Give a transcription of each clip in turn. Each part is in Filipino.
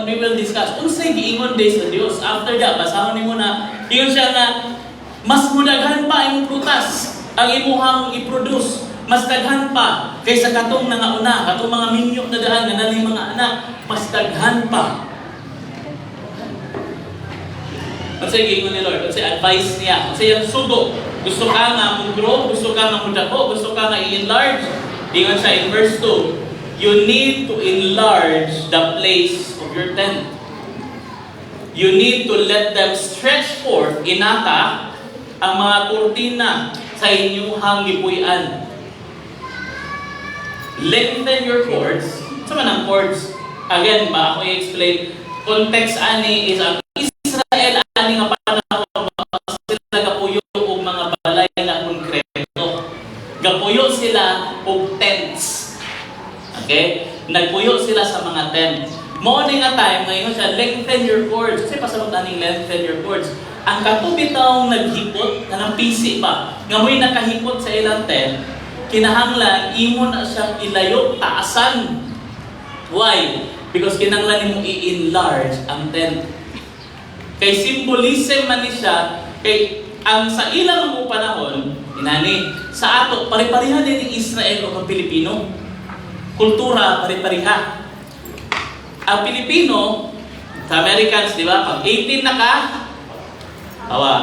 on, we will discuss. Unsay giingon day sa Dios. After that, basahon nimo na, ingon siya na, mas mudaghan pa imong prutas ang imuhang i-produce. Mas daghan pa kaysa katong nangauna, katong mga minyo na daan nga naning mga anak, mas daghan pa. Unsay giingon ni Lord? Unsay advice niya? Unsay yang sugo? Gusto ka nga mag-grow? Gusto ka nga mudako? Gusto ka nga i-enlarge? Ingon siya in verse 2. You need to enlarge the place of your tent. You need to let them stretch forth, inata, ang mga kurtina sa inyong gipuy-an. Lengthen your cords. Sa man ang cords? Again, ba ako i-explain? Context ani is ang Israel ani nga panahon sila gapuyo og mga balay na konkreto. Gapuyo sila og tents. Okay? Nagpuyo sila sa mga tent. Morning nga time, ngayon siya, lengthen your cords. Kasi pasabot naning lengthen your cords. Ang katubitaw naghipot, na ng PC pa, nga mo'y nakahipot sa ilang tent, kinahanglan, imo na siyang ilayo, taasan. Why? Because kinahanglan mo i-enlarge ang tent. Kay symbolism man ni siya, kay ang sa ilang mga panahon, inani, sa ato, pare-pareha din ng Israel o ng Pilipino. Kultura, pare-pareha. Ang Pilipino, sa Americans, di ba? Pag 18 na ka, hawa,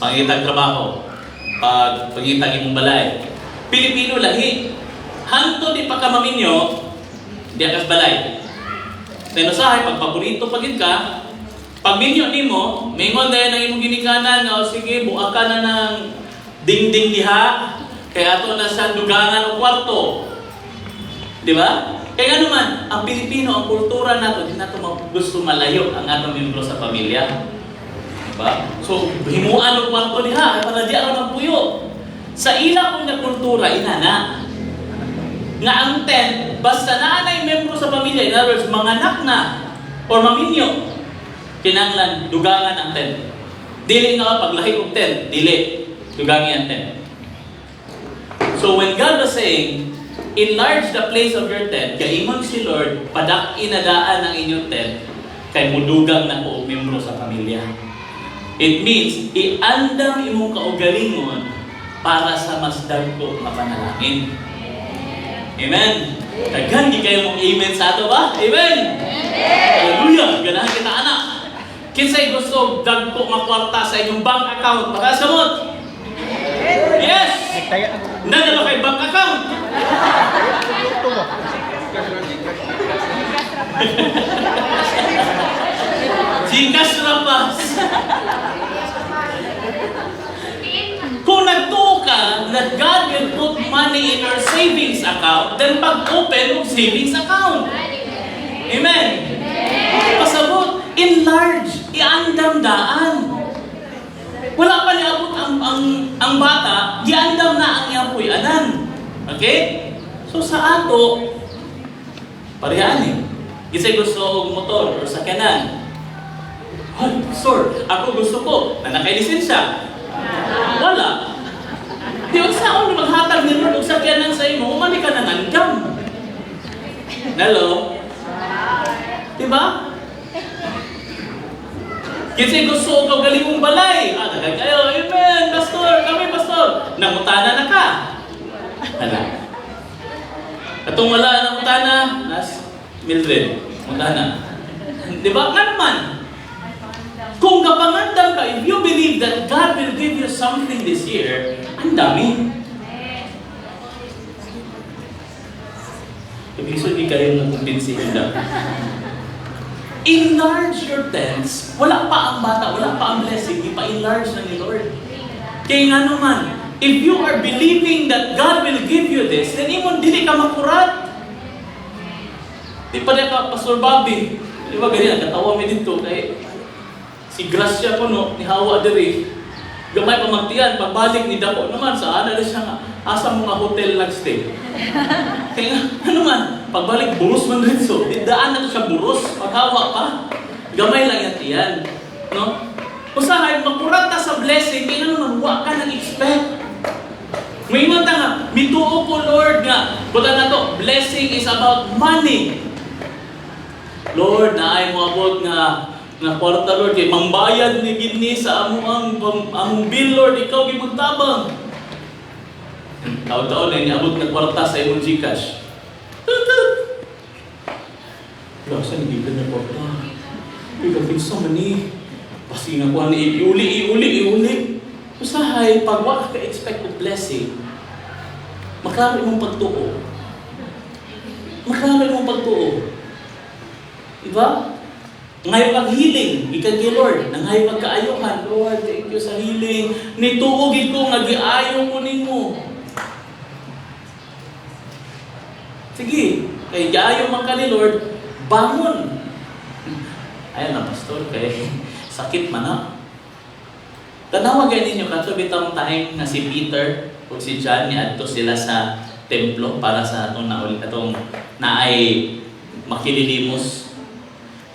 pangitag trabaho, pangitag imong balay. Pilipino lahi. Hanto di pa ka maminyo, di akas balay. Tenusahay, pag paborito pagid ka, pag minyo nimo, mingon dahil ng imong ginikanan, o sige, buka ka na ng dingding diha, kaya ato na sa dugangan o kwarto. Di ba? Kaya naman, ang Pilipino, ang kultura nato, di nato gusto malayo ang atong membro sa pamilya. Diba? So, himuan o kwarto diha, para di ako magpuyo. Sa ilang kong kultura, inana. Nga ang tent, basta naanay membro sa pamilya, in other words, manganak na, or maminyo, kinanglan, dugangan ang tent. Dili nga, paglahi og tent, dili, dugangan ang tent. So, when God was saying, enlarge the place of your tent, kaimon si Lord, padak-inadaan ang inyong tent, kay mudugang na po membro sa pamilya. It means, iandam imong kaugalingon para sa mas dagko nga panalangin. Amen? Kagandi kayo mong amen sa ato ba? Amen? Hallelujah! Ganahan kita anak. Kinsay gusto dagko nga kwarta sa inyong bank account? Makasamot? Yes! Nagano kay bank account? Gcash rapas. Kung nagtuo ka that God will put money in your savings account, then pag-open mo savings account. Amen? Pasabot, enlarge, iandam daan. Wala pa niabot ang bata, giandam na ang iyapoy anan. Okay? So sa ato, parehaan eh. Kisay gusto og motor o sakyanan. Hoy, sir, ako gusto ko na nakailisensya. Wala. Di ba sa ako maghatag ni Lord og sakyanan sa imo, umani ka nang andam. Hello? Diba? Kasi gusto ko galingong balay. Tagay kayo, amen, pastor, kami pastor. Nangutana na ka. Hala. Katong wala nangutana, nas Mildred, mutana. Diba? Nga naman. Kung kapangandam ka, if you believe that God will give you something this year, ang dami. Ibig kayo nakumbinsihin na. Enlarge your tents. Wala pa ang bata, wala pa ang blessing, ipa-enlarge na ni Lord. Kaya nga naman, if you are believing that God will give you this, then imon dili ka makurat. Di pa na ka, Pastor Bobby. Di ba ganyan, katawa mo dito kay si Gracia ko no, ni Hawa diri. Gamay pamagtiyan, pagbalik ni Dako naman, saan na siya nga, asa mga hotel nagstay. Kaya nga, ano man, pagbalik, buros man rin so. Daan na siya buros, paghawa pa. Gamay lang yan tiyan. No? Usahay, makurat ta sa blessing, kaya naman, huwag ka nang expect. May mata nga, mituo ko Lord nga, buta na to, blessing is about money. Lord, naay mo abot nga kwarta, Lord, kay mambayad ni gini sa among bill, Lord, ikaw gimagtabang. Taon-taon na niabot na kwarta sa imong Gcash. Wala, saan nagigil na kwarta? Pagkakisa man ni, kasi nga kuha ni iuli. Usahay, pag wala ka expect of blessing, maklaro mong pagtuo. Diba? Ngayon kang healing, ikan kay Lord. Nangayon kang kaayuhan. Lord, thank you sa healing. Nituogin ko, nag-iayon ko ninyo. Sige, kay iayon man ka ni Lord, bangon. Ayan na, pastor, kay sakit man na. Tanawagan ninyo, katubitang time na si Peter o si John, niadto sila sa templo para sa atong naay makililimos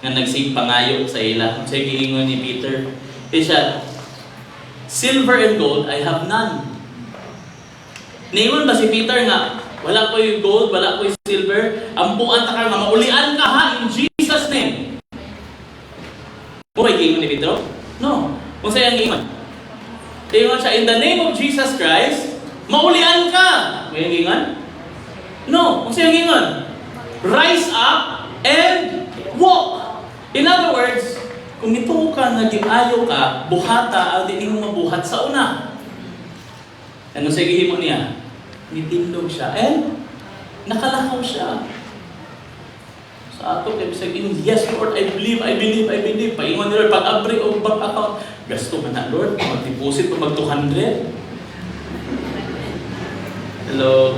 nga nagsingpangayo sa ila. Kung siya giingon ni Peter, siya, silver and gold I have none. Niingon ba si Peter nga, wala ko yung gold, wala ko yung silver, ampuan ta ka nga, maulian ka ha, in Jesus' name. Kung may giingon ni Peter? No. Kung siya ang giingon? Giingon siya, in the name of Jesus Christ, maulian ka. May giingon? No. Kung siya ang giingon? Rise up and walk. In other words, kung ito ka nag-iayo ka, buhata, ang di mo mabuhat sa una. Ano sa gihimo niya? Nitindog siya. And nakalakaw siya. Sa ato, kaya bisag in, yes Lord, I believe. Paingon ni Lord, pag-abri o bank account, gasto man na Lord, mag-deposit o mag-200. Hello?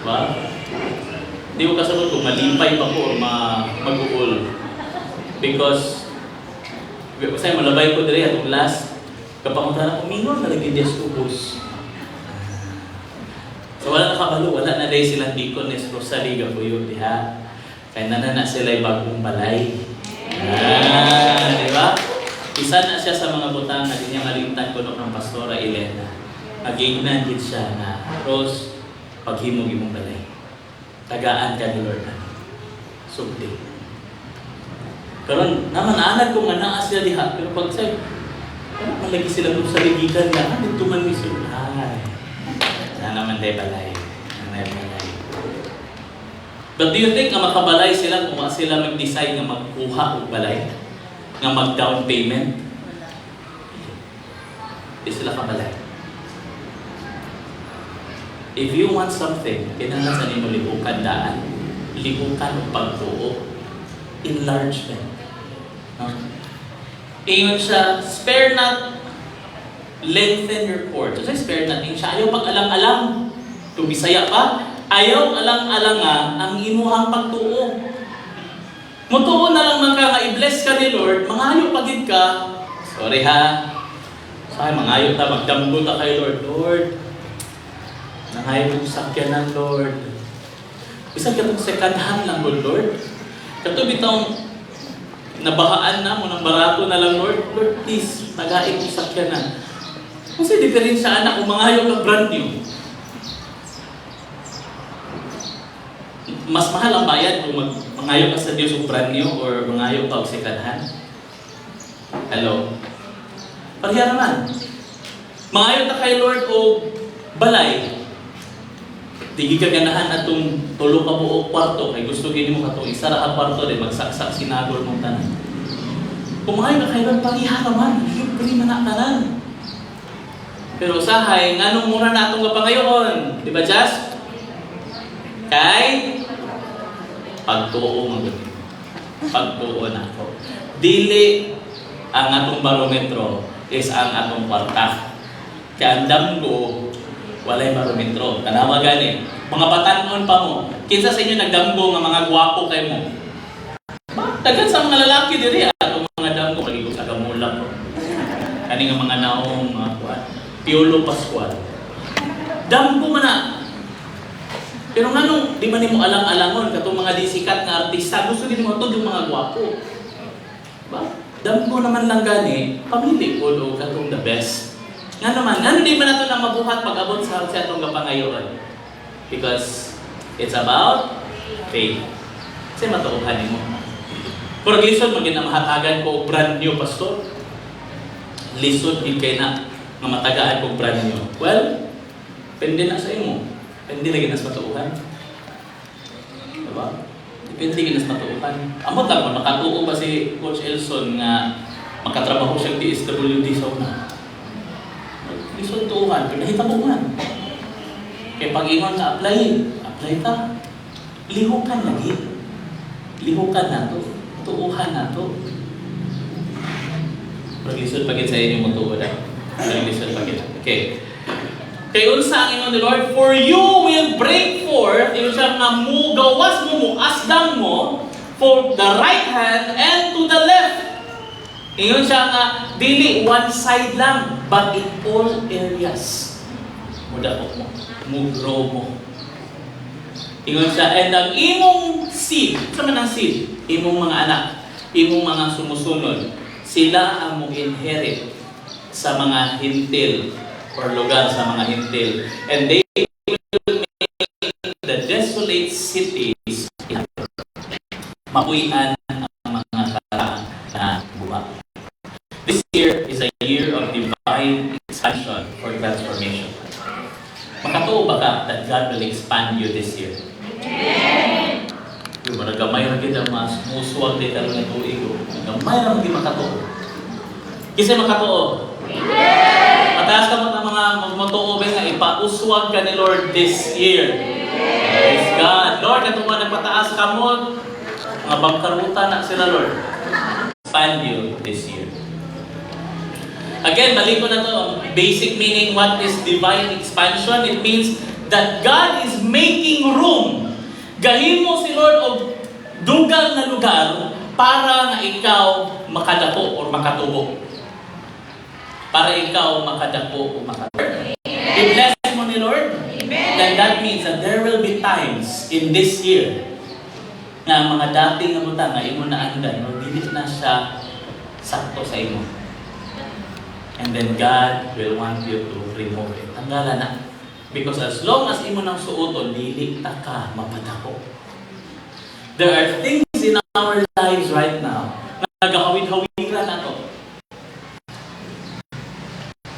Ba? Hindi ko kasunod kung malipay pa po o mag-uul. Because, kasi malabay ko diri atong last, kapag na kumingon, nalagay des ubos. So wala nakabalo, wala na rin silang Deaconess Rosalie Gabuyo, diha. Kaya nanana sila bagong balay. Di ba? Isa na siya sa mga butang na din niya malimtan ko ng Pastora Elena. Nag-ignan din siya na, Rose, paghimog-imong balay. Tagaan ka ni Lord na. Subdi. Karon naman anad ko nga naa sila diha, pero pag say, malagi sila kung sa ligitan na, dito man ni sila. Ay, na naman day balay. But do you think na makabalay sila kung sila mag-decide na magkuha o balay? Nga mag-down payment? Hindi sila kabalay. If you want something, kailangan sa nimo lihukan daan. Lihukan o pagtuo. Enlargement. No? Ingon siya, spare not, lengthen your cord. So, spare not, siya ayaw pag-alang-alang. Tumisaya pa, ayaw alang-alanga ang imuhang pagtuo. Mutuo na lang man ka nga i-bless ka ni Lord, mangayo pagid ka. Sorry ha. Sorry, mangayo ta, magdamgo ta kay Lord. Lord, nangayo mo sakyanan, Lord. Isang katong second hand lang, Lord. Kato bitong nabahaan na mo ng barato na lang, Lord. Lord, please, tagain mo sakyanan. Kasi diferensya anak kung mangayo ka brand new. Mas mahal ang bayad kung mangayo ka sa Diyos o brand new or mangayo ka o second hand. Hello? Pareha naman. Mangayo ka kay Lord o balay. Tigi ka ganahan atong tulo ka buo kwarto kay gusto gini mo katong isa ra ka kwarto din magsaksak sinagol mong tanan. Kung mangayo ka kay Lord, pareha naman. Libre man na tanan. Pero usahay, nganong mura na atong kapangayoon? Di ba, Jas? Kay pagtuo mo. Pagtuo na ako. Dili ang atong barometro is ang atong kwarta. Kaya ang damgo, walay barometro. Tanawa gani. Mga batanon pa mo. Kinsa sa inyo nagdamgo nga mga gwapo kay mo? Dagan sa mga lalaki diri atong mga damgo kaligog sa gamulang. Kani nga mga naong mga kuan. Piolo Pascual. Damgo man na. Pero nga nung di man nimo alang-alangon katong mga disikat nga artista, gusto din mo to yung mga gwapo. Ba? Damgo naman lang gani, pamili ko o katong the best. Nga naman, nga hindi man nato na mabuhat pag-abot sa atong kapangayoon. Because it's about faith. Kasi matuuhan mo. Pero lisod, maginamahatagan ko brand new, pastor. Lisod, din kayo na matagaan ko brand new. Well, depende na sa imo. Depende lagi na sa matuuhan. Diba? Depende lagi na sa matuuhan. Amot lang mo, nakatuo ba si Coach Elson nga makatrabaho siyang DSWD sa una? Lisod tuuhan, pinahita mo man. Kaya pag-ingon na apply ka. Lihukan lagi. Lihukan na to. Tuuhan na to. Pag-lisod pagit sa inyo mo tuo na. Pag-lisod pagit. Okay. Kaya unsa ang ingon ni Lord, for you will break forth, yung siya nga mo, gawas mo, asdang mo, for the right hand and to the left. Ingon siya nga, dili one side lang, but in all areas. Mudako mo, mugro mo. Ingon siya, and ang imong seed, sa man ang seed? Imong mga anak, imong mga sumusunod, sila ang mo inherit sa mga hintil or lugar sa mga hintil. And they will make the desolate cities mapuian ang mga karaan na buha. This year is a year of divine expansion or transformation. Makatuo ba ka that God will expand you this year? Amen! Yung managamay na kita mas musuwag din ka rin ng tuig. Nagamay na maging makatuo. Kasi makatuo. Amen! Mataas ka mo ng mga magmatuo nga ipauswag ka ni Lord this year. Praise God. Lord, ito mo nagpataas ka mo. Mga bangkarutan na sila, Lord. Expand you this year. Again, balik ko na to. Basic meaning, what is divine expansion? It means that God is making room. Gahin mo si Lord o dugang na lugar para na ikaw makadako o makatubo. Para ikaw makadako o makatubo. I-bless mo ni Lord. Then that means that there will be times in this year na mga dating nga buta nga imo na andan o dili na siya sakto sa imo. And then God will want you to remove it. Tanggalan na. Because as long as imo nang suoton, dili ta ka mapadako. There are things in our lives right now na nagahawid-hawiran na to.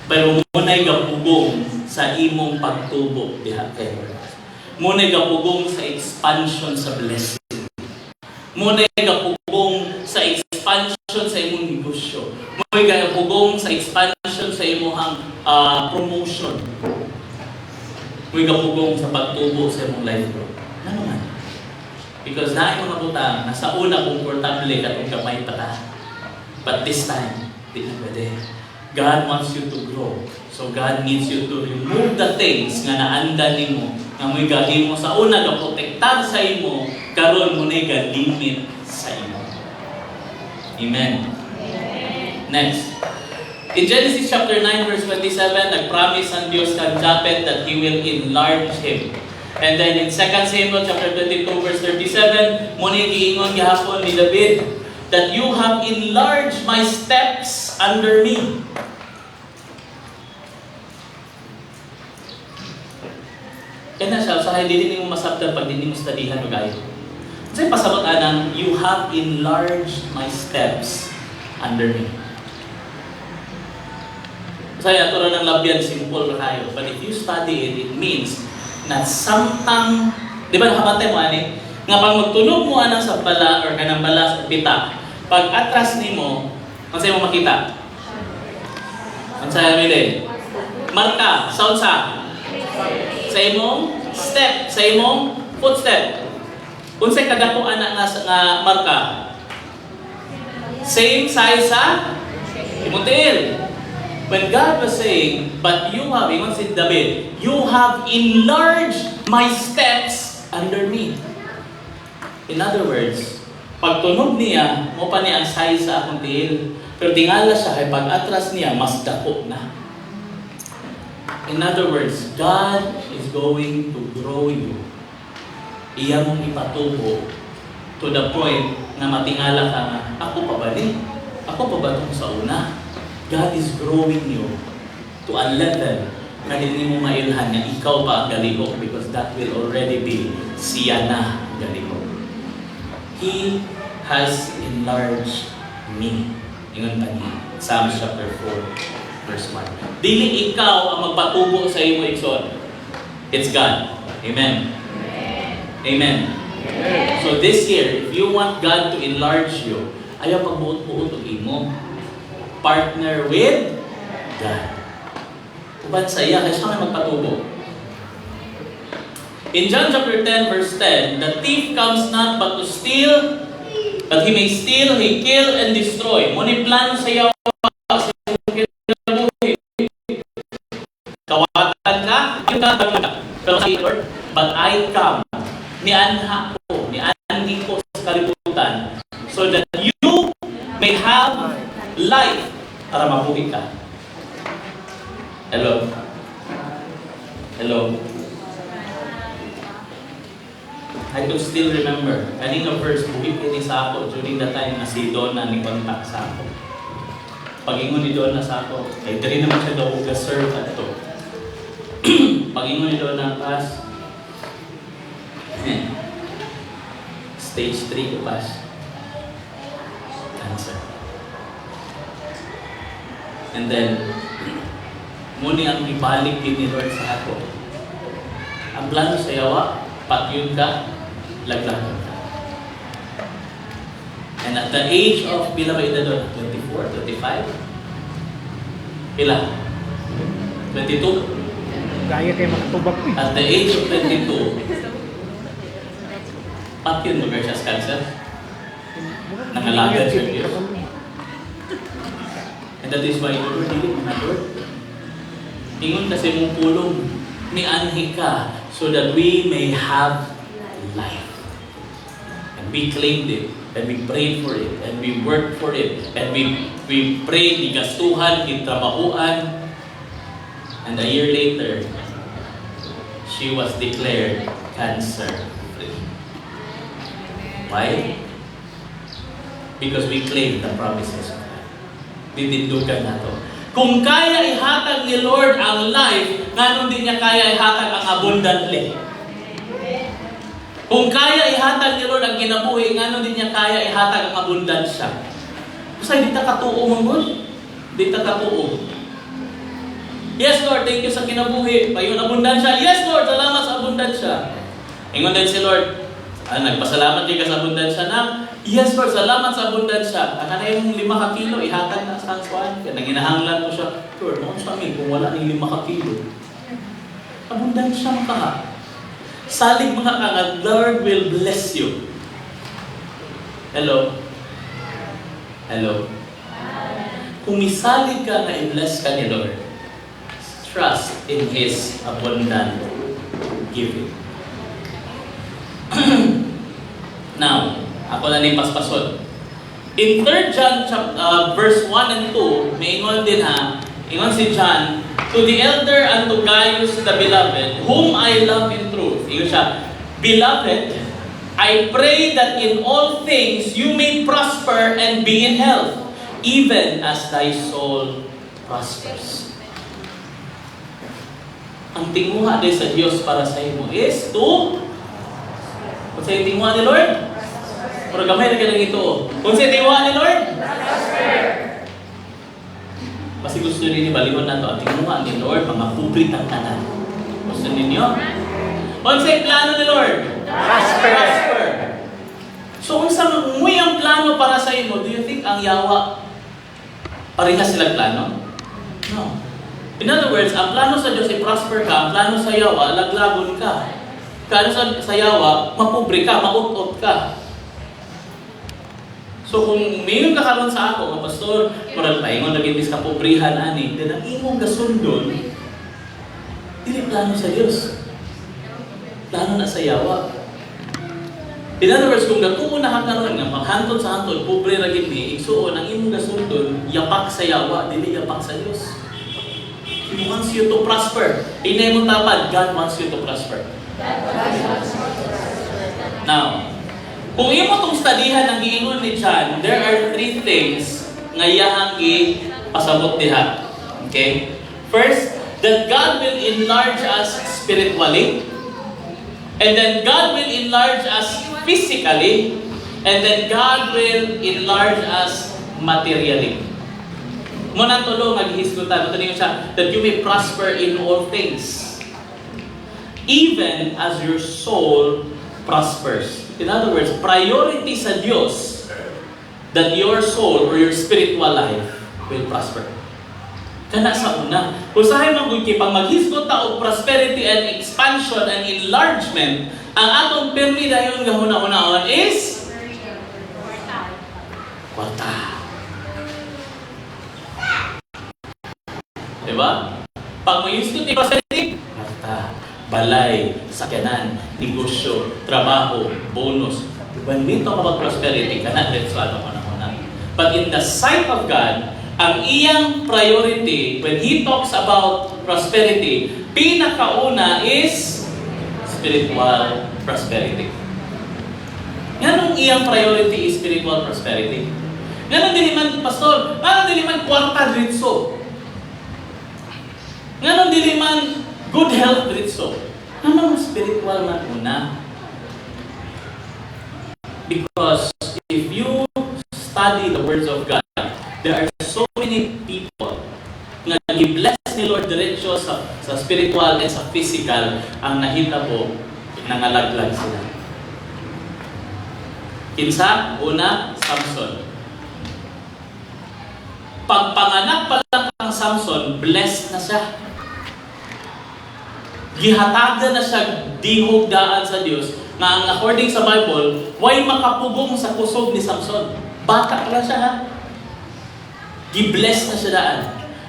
Pero muna'y gapugong sa imong pagtubo diha kay Lord. Muna'y gapugong sa expansion sa blessing. Muna'y gapugong sa expansion sa imong negosyo. Muna'y gapugong sa expansion sa imong promotion. Muna'y gapugong sa pagtubo sa imong life growth. Ano man? Because na yung mga butang, nasa una komportable ka itong kamay pa ta. But this time, di na pwede. God wants you to grow. So God needs you to remove the things nga naanda nimo, nga mo'y gahin mo sa una, ga-protektar sa imo, karon mo na'y ga-limit sa imo. Amen. Next. In Genesis chapter 9 verse 27, nag-promise ang Diyos kang Japhet that He will enlarge him. And then in 2 Samuel chapter 22 verse 37, muna giingon gihapon ni David that you have enlarged my steps under me. Kaya na siya, sa hindi mo masabtan pag hindi mo studihan magayon. Kasi pasabot anang, you have enlarged my steps under me. Kasi ito rin ang labyan, simple na kayo. But if you study it, it means na samtang, di ba nakabantay mo ani? Nga pag magtunog mo anang sa bala or kanang bala sa pita, pag atras ni mo, ang sa'yo mo makita? Ang sa'yo mili? Marka, sound sa? Sa imong step, sa imong footstep. Kung sa'yo kadako anak nga marka, same size sa imong tiil. When God was saying, but you have, ingon si David, you have enlarged my steps under me. In other words, pagtunog niya, mo pa niya ang size sa akong tiil. Pero tingala siya, ay pag-atras niya, mas dako na. In other words, God is going to grow you. Iya mong ipatubo to the point na matingala ka nga, ako pa ba din? Ako pa ba itong sa una? God is growing you to a level na hindi mo mailhan na ikaw pa ang galiko because that will already be siya na galiko. He has enlarged me. Ingon tani. Psalms chapter 4, verse 1. Dili ikaw ang magpatubo sa imo igsoon. It's God. Amen. Amen. So this year, if you want God to enlarge you, ayaw pagbuot-buot og imo. Partner with God. Uban sa iya, kaya siya may magpatubo. In John chapter 10, verse 10, the thief comes not but to steal, that he may steal, he kill, and destroy. Muni plano sa iyo sa kinabuhi. Kawatan ka, pero sa Lord, but I come, nianha ko, niandi ko sa kalibutan, so that you may have life para mabuhi ka. Hello? Hello? I could still remember. Kanina verse, buhi ni sa ako during the time na si Donna ni contact sa ako. Pag-ingon ni Donna sa ako, ay dali naman siya daw serve at ito. Pag-ingon ni Donna, pass. Stage 3 ko pass. Cancer. And then, muni ang ibalik din ni Lord sa ako. Ang plano sa yawa, patyun ka, laglagan ka. And at the age of, pila ba edad doon? 24, 25? Pila? 22? Gaya kayo makatubak ko. At the age of 22, patyun mo siya sa cancer? Nakalagan siya Diyos. And that is why Lord, hindi mga Lord. Ingon kasi mong pulong, ni anhi ka, so that we may have life. And we claimed it, and we prayed for it, and we worked for it, and we prayed, igastuhan, itrabahuan, and a year later, she was declared cancer-free. Why? Because we claimed the promises of God. Ditindugan na to. Kung kaya ihatag ni Lord ang life, ngayon din niya kaya ihatag ang abundantly. Kung kaya ihatag ni Lord ang kinabuhi, ngayon din niya kaya ihatag ang abundansya. Kasi di ta katuo mo mo. Di ta katuo. Yes Lord, thank you sa kinabuhi. Payon abundansya. Yes Lord, salamat sa abundansya. Ingon din si Lord, nagpasalamat din ka sa abundansya na. Yes Lord, salamat sa abundansya. Ang na yung 5 kilo, ihatag na sa angkuan. Kaya nanginahanglan ko siya, Lord, noon sa amin, kung wala ng 5 kilo. Abundansya ka ha. Salig mga kangad, Lord will bless you. Hello? Hello? Kung isalig ka na i-bless ka ni Lord, trust in His abundant giving. Now, ako na ni paspason. In 3 John verse 1 and 2, may ingon din ha, ingon si John, to the elder and to Gaius the beloved, whom I love in truth. Ingon siya, beloved, I pray that in all things you may prosper and be in health, even as thy soul prospers. Ang tinguha din sa Diyos para sa imo is to, kung sa'yo tinguha ni Lord, pero gamay na ka lang ito. Kung sa'yo tinguha ni Lord, kasi gusto rin ibalingon na ito, ang tinguha ni Lord, mga puprit ang kanan. Gusto ninyo? Kung sa'yo plano ni Lord, prosper. So kung saan umuwi ang plano para sa imo, do you think ang yawa parehas silang plano? No. In other words, ang plano sa Diyos ay prosper ka, ang plano sa yawa, laglagon ka. Plano sa yawa, mapobre ka, maut-ut ka. So kung mayroon ka karon sa ako, mga pastor, murag paingon lagi bis ka pobrihan ani, then ang imong gasundon, dili plano sa Dios. Plano na sa yawa. In other words, kung datuon na ka karon nga maghantod sa hantod, pobre ra gid ni, igsuon ang imong gasundon, yapak sa yawa, dili yapak sa Dios. He wants you to prosper. Inay mo tapad, God wants you to prosper. Now, kung imo tong studyhan ang giingon ni John, there are 3 things nga iyahang pasabot diha. Okay? First, that God will enlarge us spiritually. And then God will enlarge us physically. And then God will enlarge us materially. Muna tulong maghisgutan. Ito niyo siya, that you may prosper in all things, even as your soul prospers. In other words, priority sa Diyos that your soul or your spiritual life will prosper. Kana sa una. Kung sa'yo magkipang maghisgot ta og prosperity and expansion and enlargement, ang atong permi dayon nga huna-hunaon is kwarta. Diba? Pag maghisgot ni prosperity, kwarta, balay, sakyanan, negosyo, trabaho, bonus. When we talk about prosperity, kana let's ano. But in the sight of God, ang iyang priority when He talks about prosperity, pinakauna is spiritual prosperity. Ganong iyang priority is spiritual prosperity. Ganon din naman, Pastor, ganon din naman kwarta ritso. Ganon din naman good health ritso. Anong spiritual man una? Because if you study the words of God, there are so many people na i-bless ni Lord diretso sa spiritual and sa physical, ang nahitabo, nangalaglag sila. Kinsa? Una, Samson. Pagpanganak pa lang ang Samson, blessed na siya. Gihatagan na siya dihog daan sa Dios na ang according sa Bible, way makapugong sa kusog ni Samson. Bata pa lang siya ha. Gi-bless na siya daan.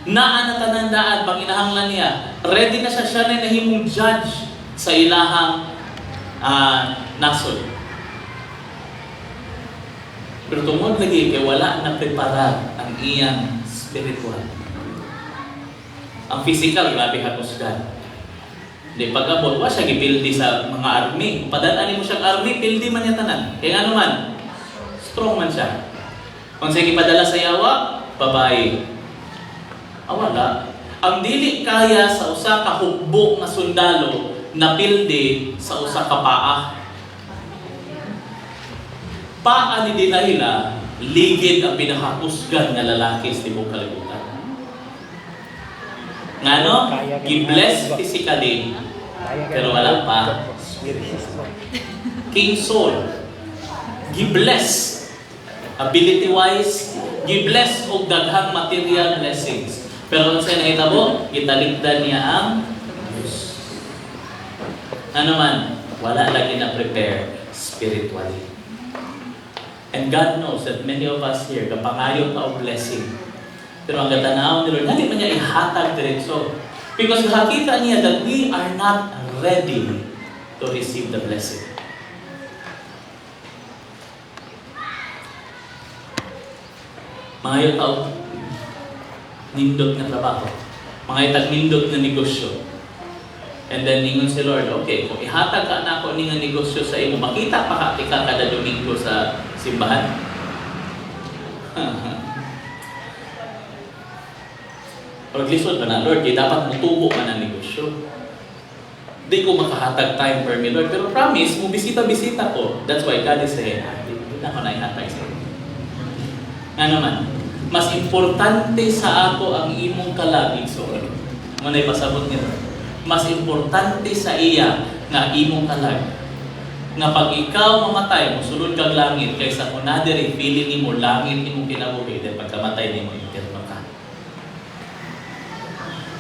Naan na tanan daan, pag inahanglan niya, ready na siya na nahimong judge sa ilahang nasod. Pero tungod lagi, kaya wala na prepara ang iyang spiritual. Ang physical, grabe hatusgan. Hindi, pag-abot, wa siya gipildi sa mga army. Padaan mo siyang army, pildi man niya tanan. Kaya ano man, strong man siya. Kung siya gipadala sa yawa, babae. Wala. Ang dili kaya sa usa ka hukbo nga sundalo na pildi sa usa ka paa. Paa ni Delilah, ligid ang pinakakusgan nga lalaki sa tibok kalibutan. Ngano? Gi-bless physically, pero wala pa. King Saul, gi-bless ability-wise, gi-bless og daghang material blessings. Pero kung sa'yo nakitabo, italikdan niya ang Diyos. Ano man, wala lagi na prepare spiritually. And God knows that many of us here, kapangayon ta og blessing. Pero ang gatanaw ni Lord, hindi man niya ihatag diretso. Because nakakita niya that we are not ready to receive the blessing. Mga tao, nindot na trabaho. Mga itag nindot na negosyo. And then ningon si Lord, okay, kung ihatag ka na ako ningon negosyo sa imo, makita pa ka kada Domingo sa simbahan. Paglisod ba na, Lord, di dapat mutubo ka ng negosyo. Di ko makahatag time per me, Lord. Pero promise, mo bisita-bisita ko. That's why God is saying, hindi na ako na ihatag sa iyo. Nga naman, mas importante sa ako ang imong kalagig. So, manay pasabot nito. Mas importante sa iya na imong kalag. Nga pag ikaw mamatay, musulod kag langit, kaysa kung nadiri, feeling mo langit imong kinabuhi, then pagkamatay ni mo, interno ka.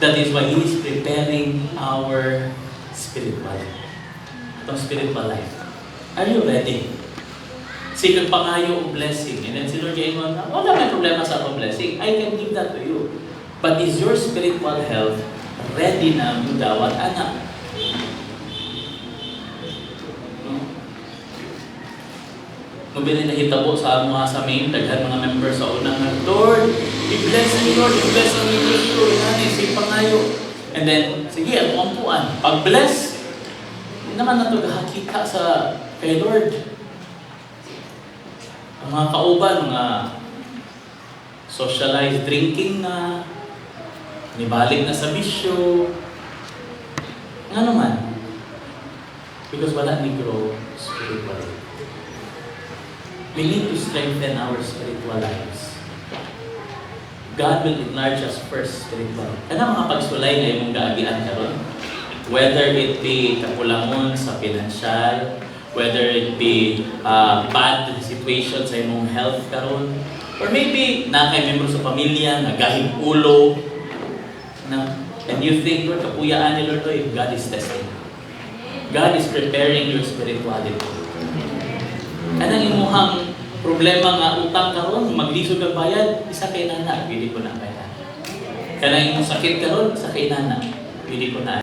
That is why He is preparing our spiritual life. Itong spiritual life. Are you ready? Sige, pangayo o blessing. And then si Lord Jaimon, wala may problema sa akong blessing. I can give that to you. But is your spiritual health ready na mudawat anak? Mabili na hitabo sa mga sa main, daghan mga members sa unang Lord, i-bless ni Lord, i-bless ang negosyo, sige pangayo. And then, sige, ang uampuan. Pag-bless, hindi naman na ito gahakita sa kay Lord. Ang mga kauban, mga socialized drinking na, nibalik na sa bisyo, nga naman. Because wala ni grow spiritually. We need to strengthen our spiritual lives. God will enlarge us first spiritually. Kana mga pagsulay na imong gaagian karon, whether it be kakulangon sa financial, whether it be bad situation sa imong health karon, or maybe na kay membro sa pamilya nagahig ulo na, and you think, Lord, kapuyaan ni Lord, God is testing. God is preparing your spirituality. Kanang imuhang problema nga utang karon, maglisod kag bayad, isa kay nana, pili ko na bayad. Kanang imong sakit karon, isa kay nana, pili ko na.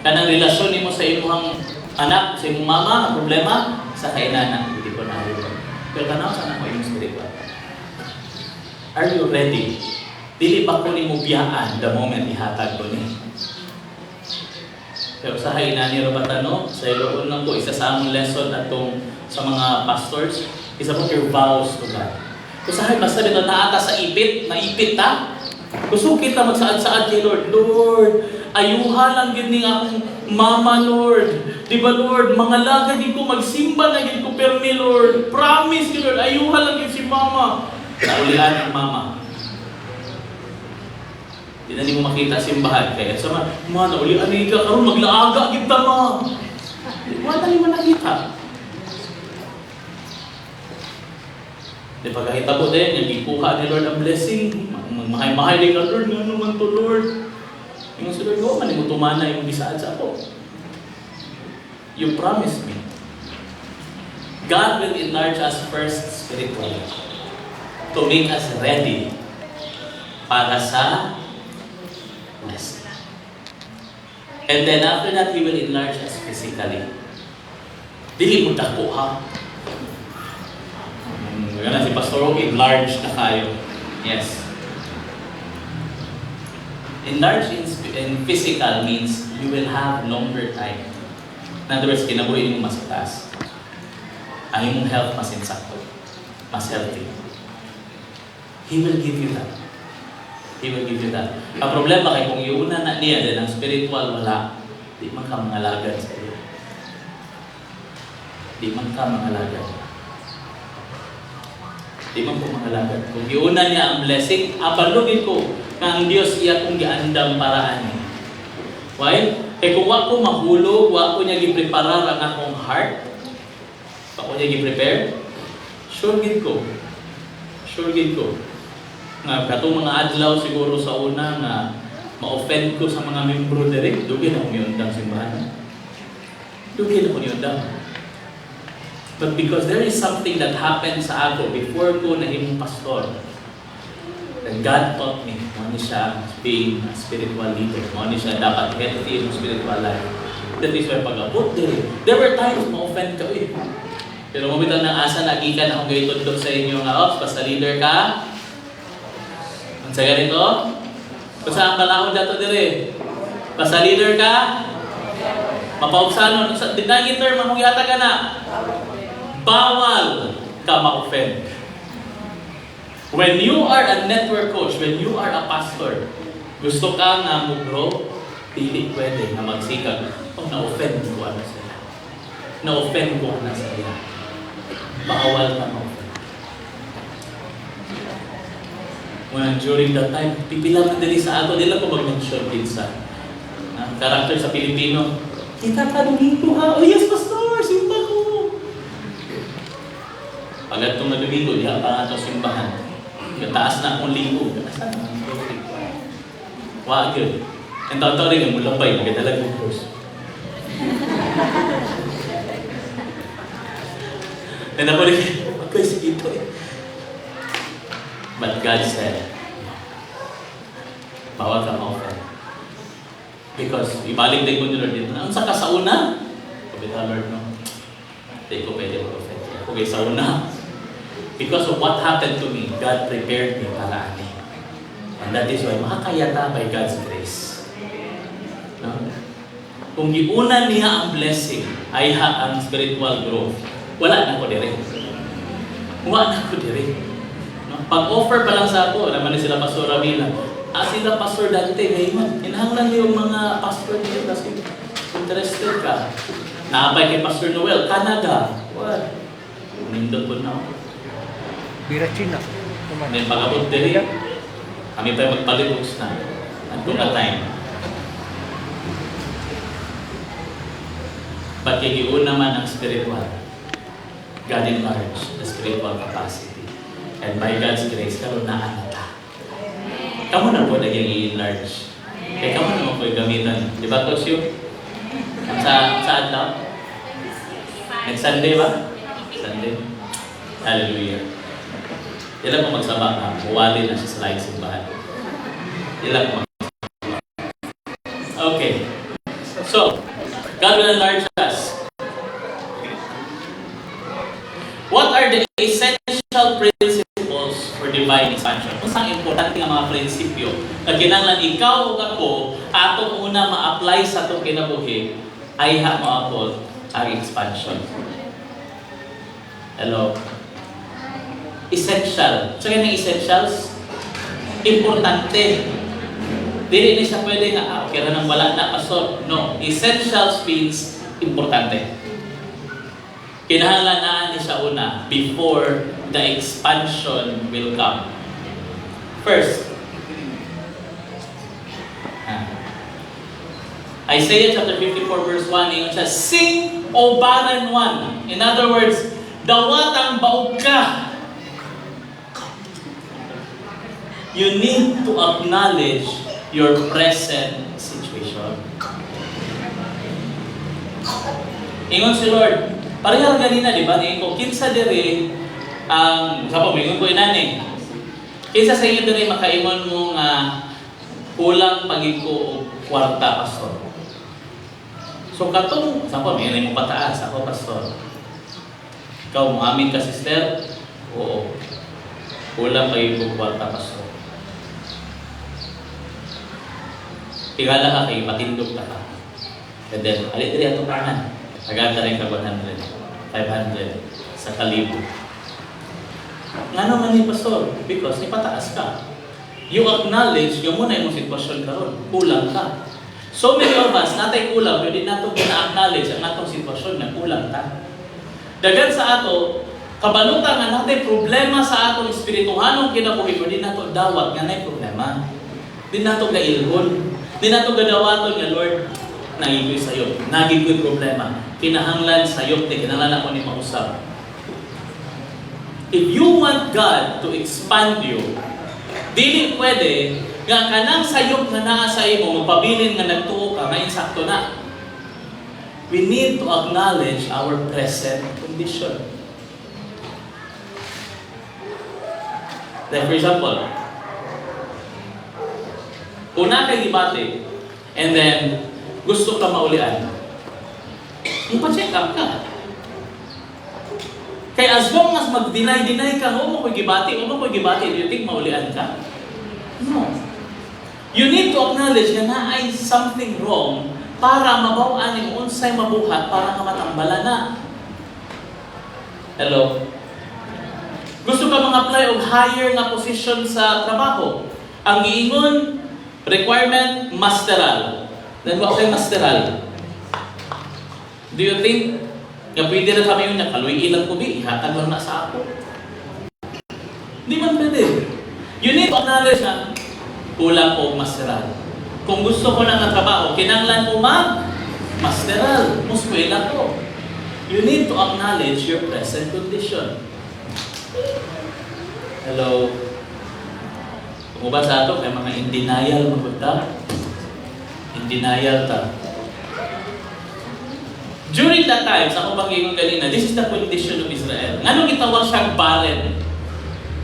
Kanang relasyon nimo sa imong anak, sa imong mama, ang problema, sa kay nana, pili ko na. Pero kanang sana mo imong spiritual. Are you ready? Dili pa ko nimo biyaan the moment ihatag ko ni. Pero sa kainan ni Robatano, sa iloon lang ko, isa sa among lesson atong sa mga pastors, isa po your vows to God. Kung sa basta dito naata sa ipit, naipit ta, gusto kita magsaad-saad kay Lord. Lord, ayuha lang gini akong mama, Lord. Di ba, Lord, mga laga din ko, magsimba na din ko, permi, Lord. Promise ko, Lord, ayuha lang din si mama. Naulian ang mama. Di na mo makita simbahan. Kaya sama, naulian na ka, karoon maglaaga, kita ma. Wala na mo nakita. Di pagkakita po din, yung ipuha ni Lord ang blessing. Mahay-mahay din ka, Lord, nga naman to, Lord. Yung si Lord, man mo tumana yung bisaad sa ako. You promised me. God will enlarge us first spiritually to make us ready para sa blessing. And then after that, He will enlarge us physically. Dili mo dako ha. Gana si Pastor, enlarge na kayo. Yes. Enlarge in physical means you will have longer time. In other words, kinabuhin mo mas taas. Ang imong health mas insakto. Mas healthy. He will give you that. He will give you that. Ang problema kay kung iuna na niya din ang spiritual wala, di man ka mangalagad sa iyo. Di man ka mangalagad. Di man ko mangalagad. Kung iuna niya ang blessing, abalugin ko na ang Diyos iya kong giandam paraan niya. Why? Kaya kung wako mahulog, wako niya gipreparar ang akong heart, wako niya giprepare, sure gid ko. Sure gid ko. Nga katong mga adlaw siguro sa una nga ma-offend ko sa mga membro direct, dugin akong iundang simbahan. Dugin akong iundang. But because there is something that happened sa ako before ko nahimong pastor, and God taught me, ano siya being a spiritual leader, ano siya dapat healthy in spiritual life. That is why pag-abot there were times ma-offend ka eh. Pero mabitang ng asa, nagikan akong gaytod sa inyo nga, basta leader ka, ang sa ganito, kung saan palahod dato dire, basta leader ka, mapaubsanon, dinagin term, mahugyata ka na, bawal ka ma-offend. When you are a network coach, when you are a pastor, gusto ka nga mo-grow, pili pwede na magsikag. Oh, na-offend ko ano sila. Na-offend ko ano sila. Bawal ka ma-offend. When during that time, pipila man din sa ato, nila ko mag-mention din sa karakter sa Pilipino. Kita ka Domingo ha? Oh yes, pastor! Simba ko! Pag itong na Domingo, diha pa nga itong simbahan. Taas na akong linggo. Asan na? Wag yun. Ang taon-taon rin, mulapay, nagadalag ng course. And ako rin, okay, sige ito eh. But God said, bawal ka ma-offend. Because, ibalik din ko ni Lord dito. Ang saka sa una, sabi na Lord, no? Hindi ko pwede ma-offend. Okay, sa una, because of what happened to me, God prepared me para ani. And that is why makakayata by God's grace. No? Kung giunan niya ang blessing, ay ang spiritual growth, wala na ko dire. Wala na ko dire. No? Pag-offer pa lang sa ako, naman sila Pastor Ramila, sila Pastor Dante, ngayon, inahanglan niyo yung mga pastor niyo kasi interested ka. Naabay kay Pastor Noel, Canada. What? Nindot po na ako. Bira China. And then pag-abot diri, kami tayo magpalitos na. Nandun na time. But kikiun naman ang spiritual. God enlarge the spiritual capacity. And by God's grace, karoon na anata. Kamu na po naging i-enlarge. Kaya kamu naman po gamitan. Di ba, Coach Yu? Saan daw? Next Sunday ba? Sunday. Hallelujah. Ilan po magsaba na, buwali na siya sa laing simbahan. Ilan po magsaba. Okay. So, God will enlarge us. What are the essential principles for divine expansion? Kung saan importante nga mga prinsipyo na kinahanglan ikaw o ako atong una ma-apply sa itong kinabuhi ay maabot ang expansion. Hello? Essential. So yan ang essentials. Importante. Dili na siya pwede nga, okay na nang wala na, pastor. No. Essentials means importante. Kinahanglan na siya una before the expansion will come. First, Isaiah chapter 54 verse 1, ingon siya, sing, O barren one. In other words, dawat ang baog ka. You need to acknowledge your present situation. Ingon si Lord, parehang ganina, di ba? Ingon ko, kinsa diri, sapo, ingon ko inani. Kinsa sa inyo diri makaingon mo nga kulang pagig ko og kwarta, pastor. So katong, sapo, may mo pataas ako, pastor. Ikaw mo amin ka, sister? Oo. Kulang pagig ko kwarta, pastor. Tigala ka kay matindog ka. And then, alit diri ato kanan. Agad rin ka 100, 500, sa kalibo. Nga naman ni pastor, because ipataas ka. You acknowledge, yung muna yung sitwasyon karon, kulang ka. So many of us, natay kulang, pwede nato gina-acknowledge ang natong sitwasyon na kulang ka. Dagan sa ato, kabalutan nga natin problema sa atong espirituhanong kinabuhi, pwede nato dawat nga na problema. Di nato gailhon. Di nato gadawaton nga Lord, nagiging sayo, nagiging problema. Kinahanglan sayo, kinahanglan ako ni mausap. If you want God to expand you, dili pwede nga kanang sayop nga naa sa imo magpabilin nga nagtuo ka nga insakto na. We need to acknowledge our present condition. Like for example, una kay gibati, and then gusto ka maulian, ipa-check up ka. Kaya as long as mag-deny ka, o mo ko'y gibati, do you think maulian ka? No. You need to acknowledge na ay something wrong para mabawaan yung unsay mabuhat para ka matambala na. Hello? Gusto ka mag-apply og higher na position sa trabaho. Ang giingon, requirement, masteral. Then what kay masteral? Do you think nga pwede na kami yung nakaluwi ilang kubi, ihatag lang na sa ako? Hindi man pwede. You need to acknowledge na kulang po masteral. Kung gusto ko lang ng trabaho, kinanglan mo masteral, muskwela ko. You need to acknowledge your present condition. Hello? Kung ba sa ato, kaya mga in denial magpunta? In denial ta. During that time, sa akong pag-iingon kanina, this is the condition of Israel. Nga gitawag siyang barren?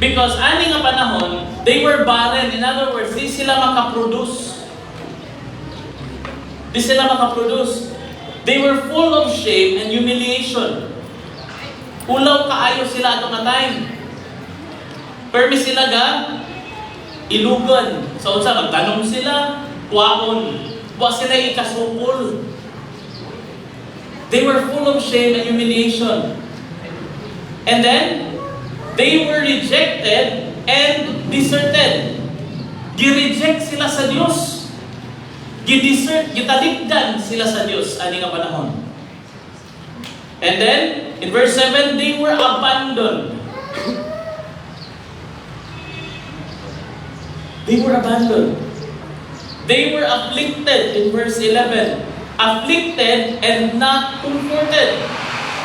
Because ani nga panahon, they were barren. In other words, di sila makaproduce. Di sila makaproduce. They were full of shame and humiliation. Ulaw kaayo sila atong time. Permi sila ga ilugan. Sa unsa magtanong sila, kuwaon. Wa sila ikasukol. They were full of shame and humiliation. And then, they were rejected and deserted. Gi-reject sila sa Diyos. Gi-desert, gitalikdan sila sa Diyos ani nga panahon. And then, In verse 7, they were abandoned. They were abandoned. They were afflicted in verse 11. Afflicted and not comforted.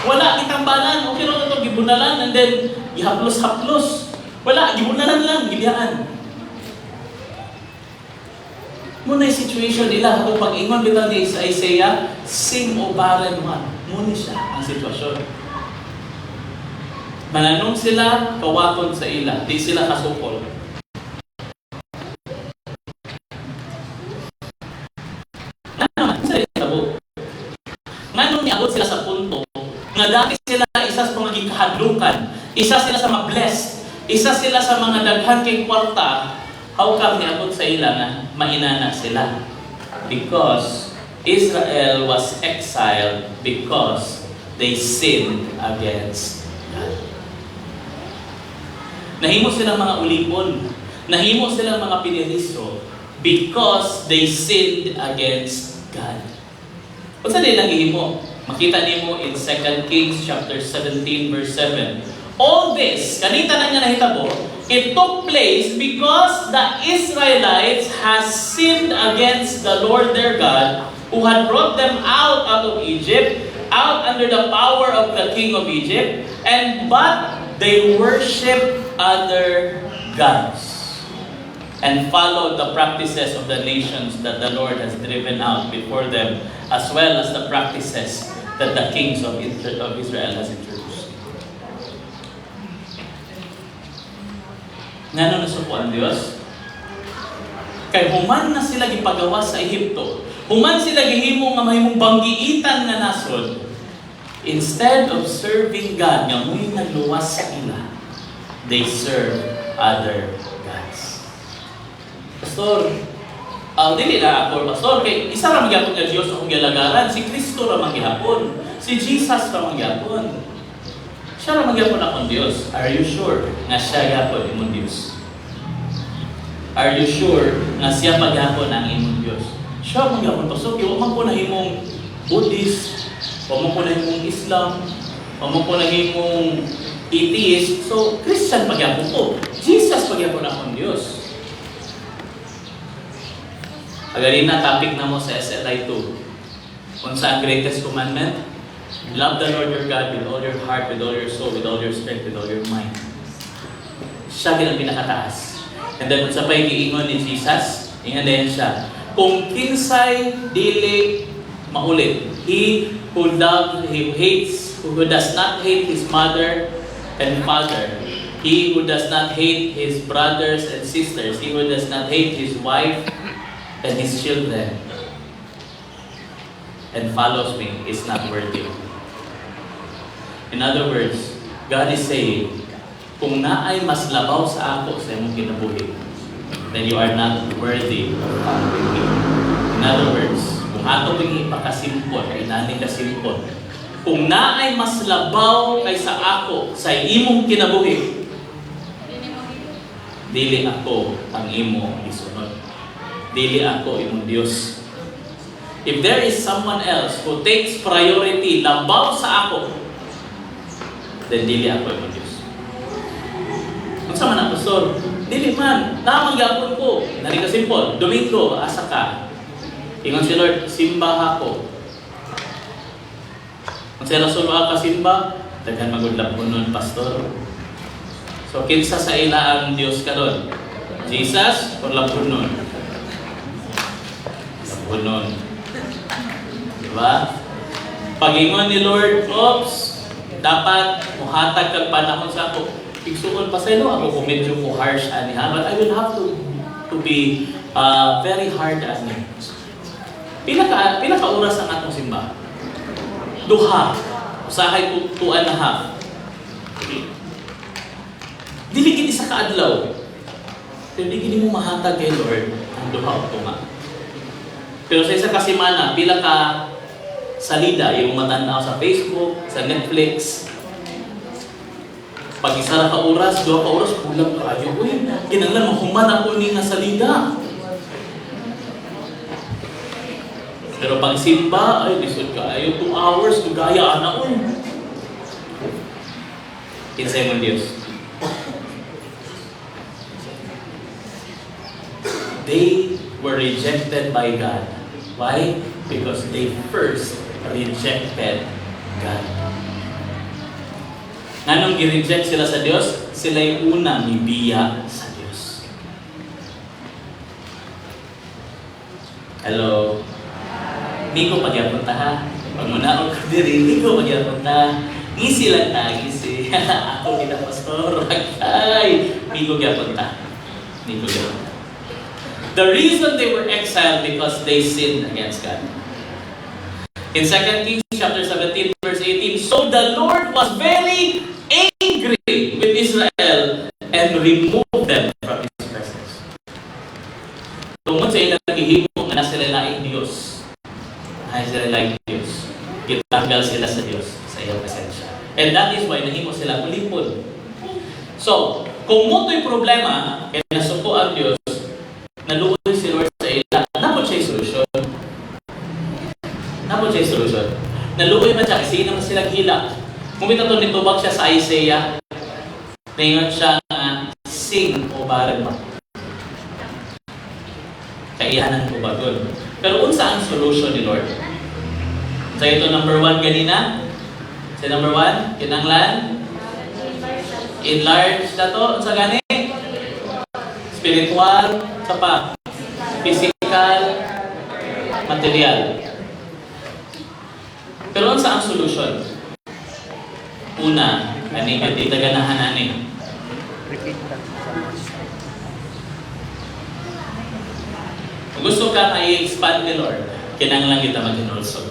Wala itambalan. Okay lang ito, gibunalan and then gihaplos-haplos. Wala, gibunalan lang, giliyaan. Muna yung situation nila, kung pag-ingon bitaw ni Isaiah, sing o barren one. Muna siya ang sitwasyon. Mananong sila, kawaton sa ila. Di sila kasukol. Nganong niabot sila sa punto nga dati sila isa sa mga gikahadlukan, isa sila sa mga blessed, isa sila sa mga daghan kay kwarta. How come niabot sa ila nga mainana sila? Because Israel was exiled because they sinned against God. Nahimo silang mga ulipon, nahimo silang mga piniriso because they sinned against God. Unsa nilang gihimo? Makita nimo in 2 Kings chapter 17 verse 7. All this, kanita na niya nahitabo, it took place because the Israelites has sinned against the Lord their God, who had brought them out of Egypt, out under the power of the king of Egypt, but they worship other gods and followed the practices of the nations that the Lord has driven out before them, as well as the practices that the kings of Israel has introduced. Ngano nasuko ang Diyos? Kay human na sila gipagawa sa Ehipto, human sila gihimo nga mahimong banggiitan nga nasod, instead of serving God nga muy nagluwas sa ila, they serve other gods. Pastor, dili na ako, Pastor, kay isa ra magyapon nga Dios akong gilagaran, si Kristo ra magyapon, si Jesus ra magyapon. Siya ra magyapon akong Dios. Are you sure nga siya gyapon imong Dios? Are you sure nga siya magyapon ang imong Dios? Siya magyapon, Pastor, kay wa man ko nahimong Buddhist, wa man ko nahimong Islam, wa man ko nahimong atheist, so Christian magyapon ko. Jesus magyapon akong Dios. Again na topic na mo sa SLI 2. Kung sa greatest commandment, love the Lord your God with all your heart, with all your soul, with all your strength, with all your mind. Siya din ang pinakataas. And then sa pag-iingon ni Jesus, ingandayan siya. Kung kinsay dili maulit, he who does not hate his mother and father, he who does not hate his brothers and sisters, he who does not hate his wife and his children, and follows me, is not worthy. In other words, God is saying, kung naay mas labaw sa ako sa imong kinabuhi, then you are not worthy of following me. In other words, kung ato bing ipakasimpon, kay nani kasimpon, kung naay mas labaw kaysa ako sa imong kinabuhi, dili ako ang imo isunod. Dili ako imong Dios. If there is someone else who takes priority labaw sa ako, then dili ako imong Dios. Kung sa man ang Pastor, dili man, namang gyapon ko. Nari ka simple, Domingo, asa ka. Ingon si Lord, simba ako. Kung sa rasul ka simba, daghan magudlap ko nun, Pastor. So kinsa sa ila ang Dios karon? Jesus o lapunon? Lapunon. Diba? Pag-ingon ni Lord, oops, dapat muhatag kag panahon sa ako. Igsuon pa sa ilo, ako kung medyo ko harsh ani ha, but I will have to be very hard as me. Pila ka oras ang atong simba? Duha. Usahay 2.5. Dili gid isa ka adlaw. Pero di gid mo mahatag kay Lord ang duha o tunga. Pero sa isa ka semana, pila ka salida yung matanaw sa Facebook, sa Netflix. Pag isa ka oras, 2 ka oras, kulang kayo. Uy, kinanglan mahuman ako ni nga salida. Pero pag simba, ay lisod ka. Ay, 2 hours, gaya na. Uy, Kinsay mong Diyos? They were rejected by God. Why? Because they first rejected God. Nganong i-reject sila sa Diyos? Sila'y unang ibiya sa Diyos. Hello? Hindi ko pagyapunta ha. Pag munaog ko diri, hindi ko pagyapunta. Ngisi lang na, ngisi. Ako kita pastor. Ay, hindi ko pagyapunta. Hindi ko pagyapunta. The reason they were exiled because they sinned against God. In 2 Kings chapter 17 verse 18, so the Lord was very angry with Israel and removed them from His presence. Tungod sa ilang gihimo nga na sila laing Diyos. Ay sila laing Diyos. Gitanggal sila sa Diyos sa iyang presensya. And that is why nahimo sila kulipod. So, kung moto'y problema, kaya nasuko ang Diyos, naluoy si Lord sa ila, napod siya'y solusyon. Napod siya'y solusyon. Naluoy man siya, kasi naman silang hila. Kumita to nitubag siya sa Isaiah, naingat siya nga, sing o baran mo. Kaiyanan ko ba doon? Pero unsa ang solution ni Lord? So ito number 1 ganina. So number 1, kinanglan. Enlarge na to. Unsa gani? Spiritual, sa pa? Physical, material. Pero unsa ang solution? Una, ani gati taganahan ani. Repentance is a must. Kung gusto ka na i-expand ni Lord, kinanglan kita mag-inulsog.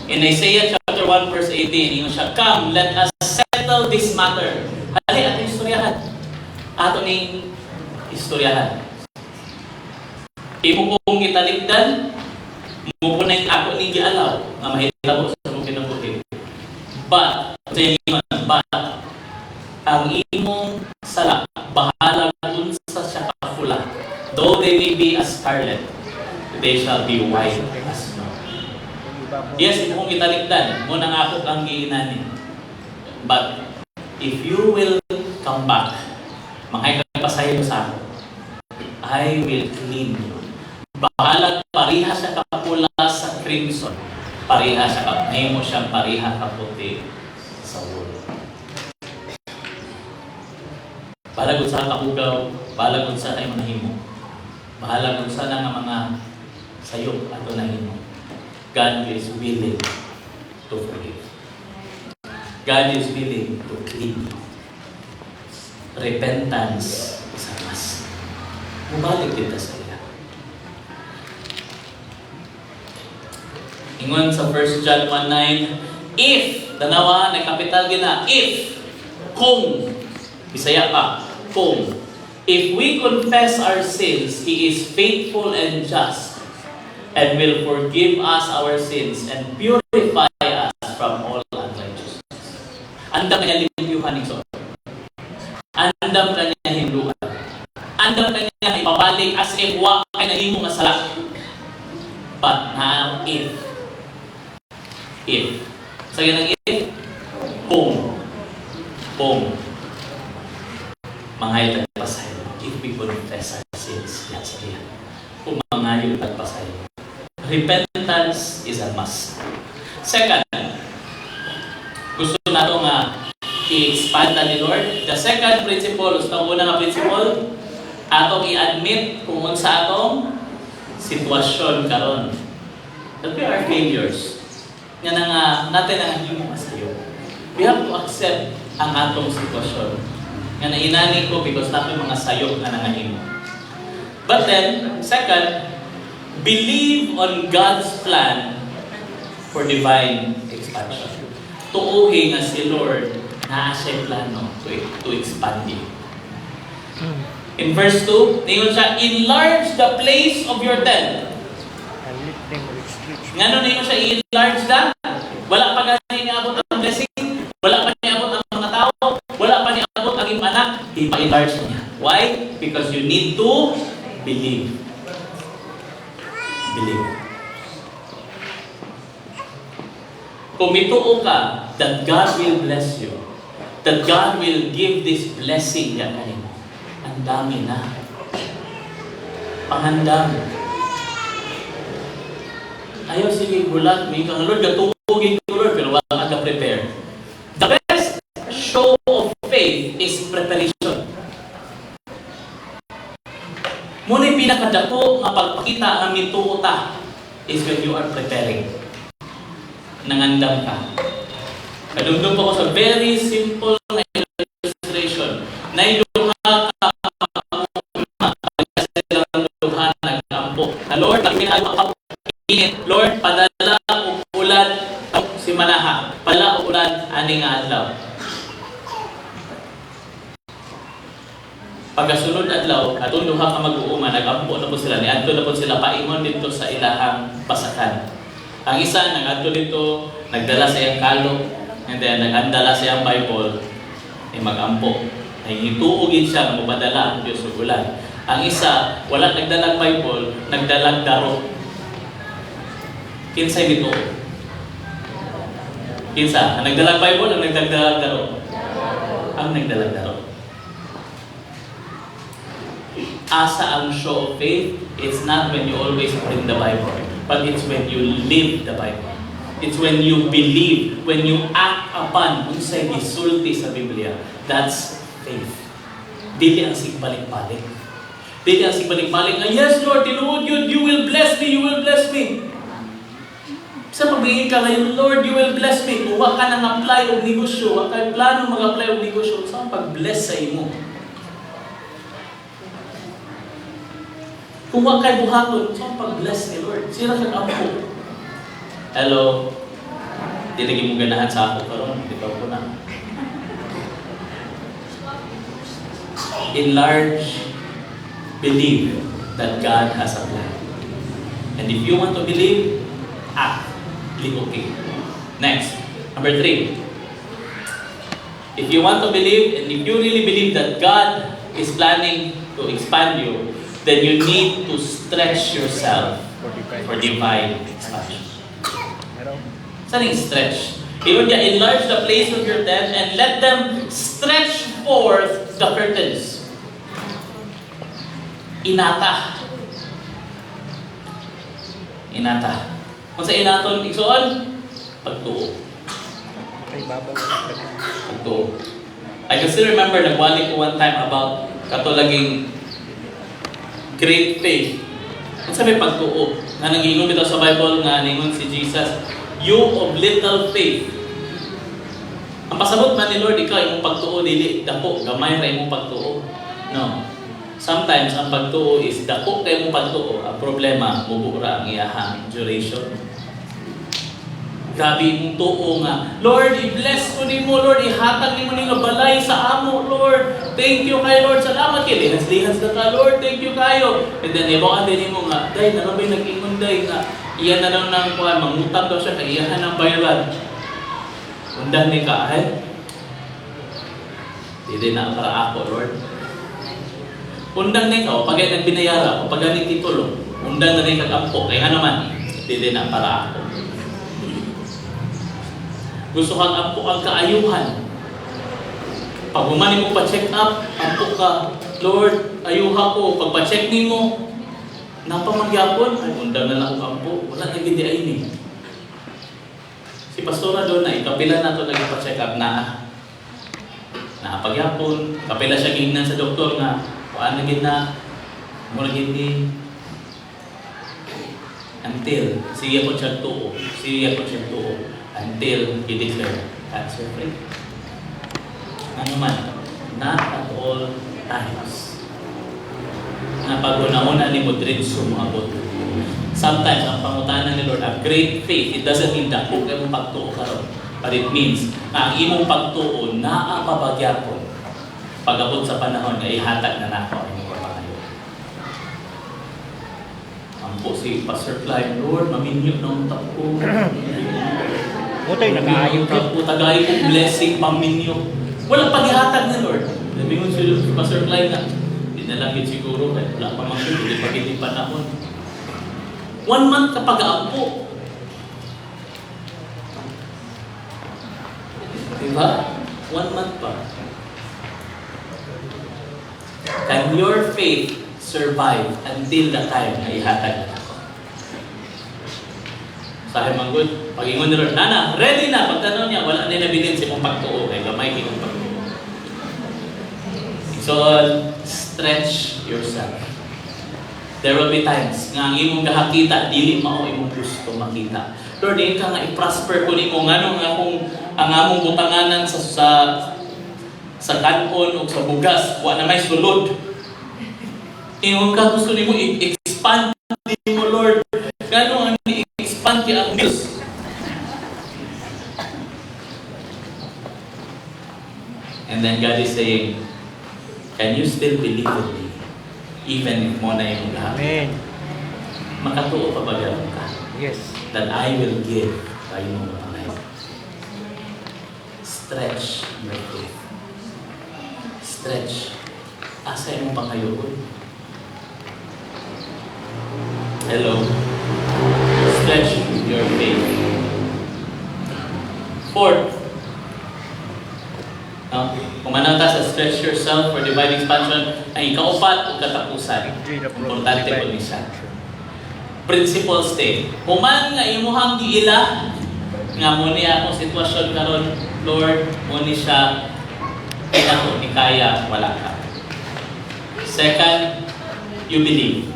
In Isaiah chapter 1 verse 18, yung siya, come, let us settle this matter. Hali, ato istoryahan. Ato ning istoryahan. Imo kong italigdan, mupunay ako ning gialaw, nga mahitabo sa mong kinabuhi. But, ang imong sala, bahala dun sa siya kapula. Though they may be as scarlet, they shall be white as snow. Yes, imo kong italigdan, mo nang ako ang giinanin. But, if you will come back, mga ikapasayo sa ako, I will clean you. Bahala, pariha siya kapula sa crimson. Pariha siya kapula mo siyang pariha kaputi sa wool. Bahala kung saan kapugaw, bahala kung saan ay manahimo. Bahala kung saan ang mga sayo at nahimo. God is willing to forgive. God is willing to clean you. Repentance is a must. Mubalik kita sa iya. Ingon sa 1 John 1:9, if, danawa na kapital gina, if, kung, Bisaya pa, kung, if we confess our sins, He is faithful and just, and will forgive us our sins and purify us from all unrighteousness. Andam kanya limpyuhan ni Lord. Andam kanya hinduan. Andam kanya ipabalik as if wa kay nahimo nga sala. But now if sa ganang if kung mga itagpasayo, if we confess our sins, yan sa iya. Kung mga itagpasayo. Repentance is a must. Second, gusto na ito nga i-expand na ni Lord. The second principle, gusto ang unang principle, atong i-admit kung unsa atong sitwasyon karon. That we are failures. Nga na nga, natin ang himo masayo. We have to accept ang atong sitwasyon. Nga na inani ko because natin mga sayo na nangahimo. But then, second, believe on God's plan for divine expansion. Tuuhi nga si Lord na siya plano to expand you. In verse 2, ningon siya, enlarge the place of your tent. Nga nun ningon siya, i-enlarge na. Wala pa gani niabot ang blessing. Wala pa niabot ang mga tao. Wala pa niabot ang iyong anak. I-enlarge niya. Why? Because you need to believe. Believe. Kung mituo ka that God will bless you, that God will give this blessing yan kayo, ang dami na. Pangandam. Ayaw sige bulat, may kang Lord, katugin ko Lord, pero wala ka prepare. The best show of faith is preparation. Muna'y pinakadako nga pagpakita ang mituo ta is when you are preparing. Nangandam ka. Kadumdum po ko sa very simple na illustration. Naiduha ka luha nag-ampo. Lord, ang pinag-init. Lord, padala o ulan si Manaha. Padala o ulan aning adlaw. Pagkasunod adlaw, atong duha ka mag-uuma, nag-ampo na po sila. Niadto na po sila paingon dito sa ilahang pasakan. Ang isa, nag-adto dito, nagdala sa iyang kalo, and then nag-andala sa iyang Bible, ay mag-ampo. Ay hituugin siya na mapadala ang Diyos sa ulan. Ang isa, wala nagdalang Bible, nagdalang daro. Kinsay dito? Kinsa? Ang nagdalang Bible, ang nagdalang daro? Ang nagdalang daro. Asa ang show of faith, it's not when you always bring the Bible, but it's when you live the Bible. It's when you believe, when you act upon unsay gisulti sa Biblia. That's faith. Dili ang sigbalik-balik. Dili ang sigbalik-balik na, yes Lord, tinuod yun, you will bless me, you will bless me. Sa pabingin ka ngayon, Lord, you will bless me. Kung wag ka nang apply o negosyo, wag ka plano mag-apply o negosyo, saan pag-bless sa imo? Kung wag kay buhaton, saan pag-bless ni Lord? Sira kang ampo. Hello? Di lagi mo ganahan sa ako karon, ikaw ko na. Enlarge, believe that God has a plan. And if you want to believe, act. Live okay. Next, number 3. If you want to believe, and if you really believe that God is planning to expand you, then you need to stretch yourself for divine expansion. Saan yung stretch? Iyon niya, enlarge the place of your tent and let them stretch forth the curtains. Inata. Inata. Kung sa inaton, igsoon, pagtuo. Pagtuo. I can still remember, nagwali ko one time about katulaging great faith. Kung sabi pagtuo, na nag-inom ito sa Bible, nga ningon si Jesus, you of little faith. Ang pasabot man ni Lord, ikaw, imong pagtuo, dili, dako, gamay ra imong pagtuo. No. Sometimes, ang pagtuo is, dako kayo mong pagtuo. Ang problema, mubura ang iyahang duration. Grabe mong tuo nga. Lord, i-bless ko ni mo, Lord. Ihatag ni mo ni nga balay sa amo, Lord. Thank you kay Lord. Salamat kayo. Lihas-lihas na ka, Lord. Thank you kayo. And then, ibakan din mo nga, day, narabay nag-ingon, day, nga, iyan na lang ng kuhan, mangutang daw siya, kaiyahan ng bayaran. Undan ni ka, ay, hindi na para ako, Lord. Undan ni ka, o pag nagbinayara, o pag ganit titulo, undan na rin kag-ampo, kaya naman, hindi na para ako. Gusto kang ampo ang kaayuhan. Pag humani mo pa-check up, ampo ka, Lord, ayuha ko. Pag pa-check ni mo, napamagyapon, ay undang na lang ang ampo. Wala na gindi ay ni. Si Pastora doon na, ikapila na ito nagpa-check up na pagyapon. Kapila siya gignan sa doktor nga, kuhaan na gina, mula gindi. Until, siya ko siya tuo. Siya ko siya tuo. Until he declared cancer free. Ano man, not at all times. Napag-una-una ni mo diretso mo abot. Sometimes, ang pangutanan ni Lord, a great faith, it doesn't mean that kung kayo mong pagtuo karon. But it means na ang imong pagtuo na mabagyapon pag-abot sa panahon na ihatag na nako ang imong kapangayo. Ang po si Pastor Clyde, Lord, maminyo na ang tako. Utay, nag-aayon ka. Tagay kong blessing, paminyo. Walang paghihatag ni Lord. Sabi si Pastor Clyde na, hindi na lang yun siguro, kahit wala pa masyado, hindi pa hindi panahon. 1 month kapag aampo. Diba? 1 month pa. Can your faith survive until the time na ihatag na ako? Sabi manggod, pag-ingon ni Lord, Nana, ready na. Pagtanaw niya, wala na nabilin sa mong pagtuo. Kaya gamay kinong pagtuo. So, stretch yourself. There will be times nga ang imong gahakita, dili mao imong gusto makita. Lord, di ka nga i-prosper ko nimo ngano nga kung ang among butanganan sa kanon o sa bugas, wa na may sulod. Ingon ka gusto nimo i-expand nimo, Lord. Ngano ang i-expand ki ang Diyos? And then God is saying, can you still believe in me? Even if mo na yung lahat. Amen. Makatuo pa ba gano'n ka? Yes. That I will give tayo mong pangay. Stretch your faith. Stretch. Asa yung pangayoon? Hello? Stretch your faith. Fourth, no? Kung manata sa stretch yourself for divine expansion, ang ikaupat o katapusan. Importante po ni siya. Principle stay. Human nga imuhang giila, nga mo niya akong sitwasyon karon, Lord, mo ni siya, kaya ko ni kaya, wala ka. Second, you believe.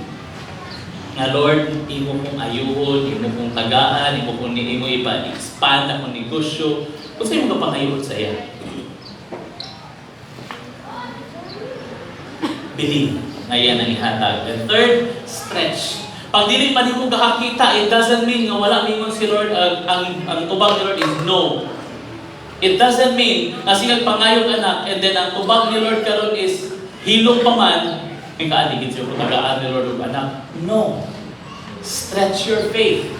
Nga Lord, imo kong ayuhon, imo kong tagaan, imo kong imo ipa-expand akong negosyo. Kung sa'yo mo ka pangayuhon sa iya? Believe na yan ang ihatag. And third, stretch. Pag dili pa nimo gahakita, it doesn't mean nga wala mingon si Lord, ang tubag ni Lord is no. It doesn't mean na siya pangayog anak, and then ang tubag ni Lord karon is hilong pa man, may kaaligid siya kung tagaan ni Lord og anak. No. Stretch your faith.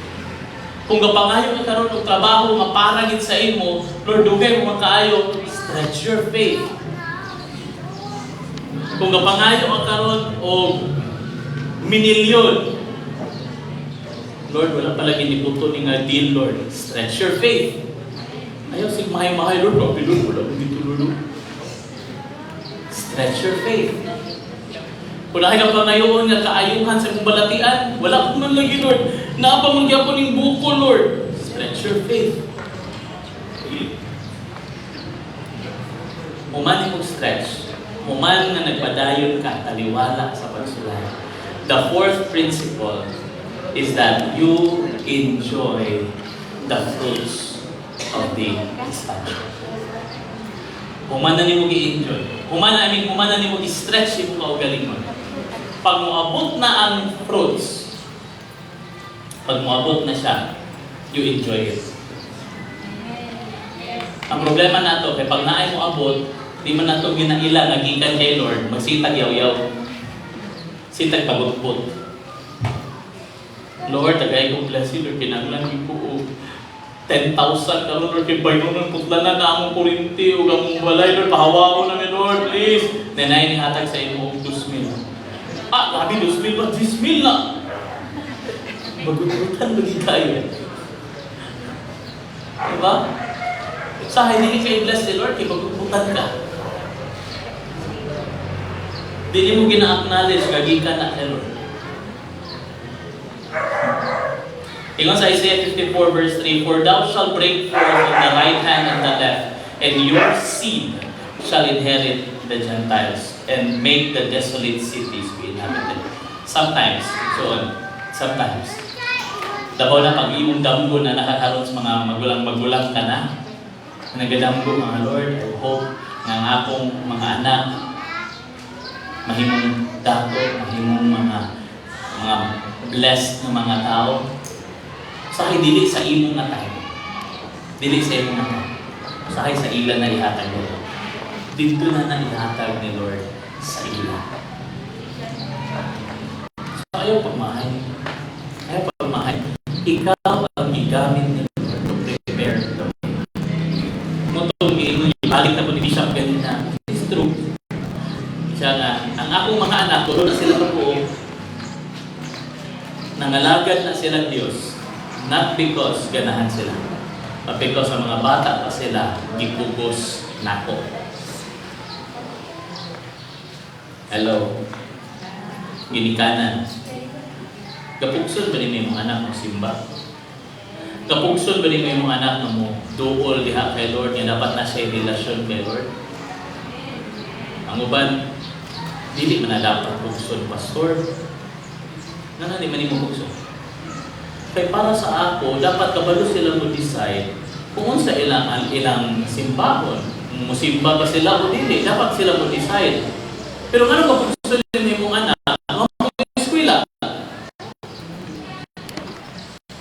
Kung gapangayo ka karon og trabaho nga para gid sa imo, Lord, dugay mo makaayo, stretch your faith. Kung gapangayo ka karon og minilyon, Lord, wala pala ginibuto ni nga deal, Lord. Stretch your faith. Ayaw, sig mahay-mahay, Lord. Grabe, Lord. Wala ko dito, Lord. Stretch your faith. Kung nakita pa ngayon nga kaayuhan sa kong balatian, wala ko man lagi, Lord. Napamangya ko ng buko, Lord. Stretch your faith. Human mong stretch. Human nga nagpadayon ka, taliwala sa pagsulay. The fourth principle is that you enjoy the fruits of the expansion. Human na nimo gi-enjoy. Human na nimo i-stretch imo kaugalingon. Pag moabot na ang fruits, pag moabot na siya, you enjoy it. Ang problema nato kay pag naay moabot, di man nato ginaila nagikan kay Lord, magsitag yaw-yaw. Sitag pagutbot. Lord, tagay ko bless you, Lord, kinanglan ko 10,000 karon, Lord, kay bayo ng putlanan na among kurinti o among balay, Lord, pahawa ko namin, Lord, please. Nenay ni hatag sa imo 2,000. Labi 2,000 ba? 10,000 na. Magututan lagi tayo. Diba? Sa hindi kayo bless the Lord, kay magututan ka. Dili mo gina-acknowledge, gagikan na kay Lord. Ingon sa Isaiah 54 verse 3, For thou shalt break forth on the right hand and the left, and your seed shall inherit the Gentiles, and make the desolate cities be inhabited. Sometimes, sometimes, dabaw na pag-iwong damgo na nakakaroon sa mga magulang-magulang ka na, nagadamgo mga Lord, I hope nga ang akong mga anak, mahimong dato, mahimong mga blessed na mga tao, sahay dili sa imong na tayo. Dili sa imong na tayo. Sahay sa ilan na ihatag ni Lord. Dito na ihatag ni Lord sa ilan. So ayaw pagmahay. Ayaw pagmahay. Ikaw ang gigamit ni Lord to prepare the way. Mutong ibalik na po ni Bishop ganina. It's true. Siya nga, ang akong mga anak, tulo na sila po, nangalagad na sila Diyos. Not because ganahan sila. Because sa mga bata pa sila, gipugos nako. Hello. Ginikanan. Kapugsod ba ni mga anak mo simba? Kapugsod ba ni mga anak mo duol diha kay Lord nga dapat na siya relasyon kay Lord? Ang uban, dili man na dapat pugsod, pastor. Nga di man mo pugsod. Kaya para sa ako, dapat kabalo sila mo decide kung sa ilang simbahon. Musimba ba sila o dili, dapat sila mo decide. Pero nga ba pugsod ni mong anak, ang mga eskwela?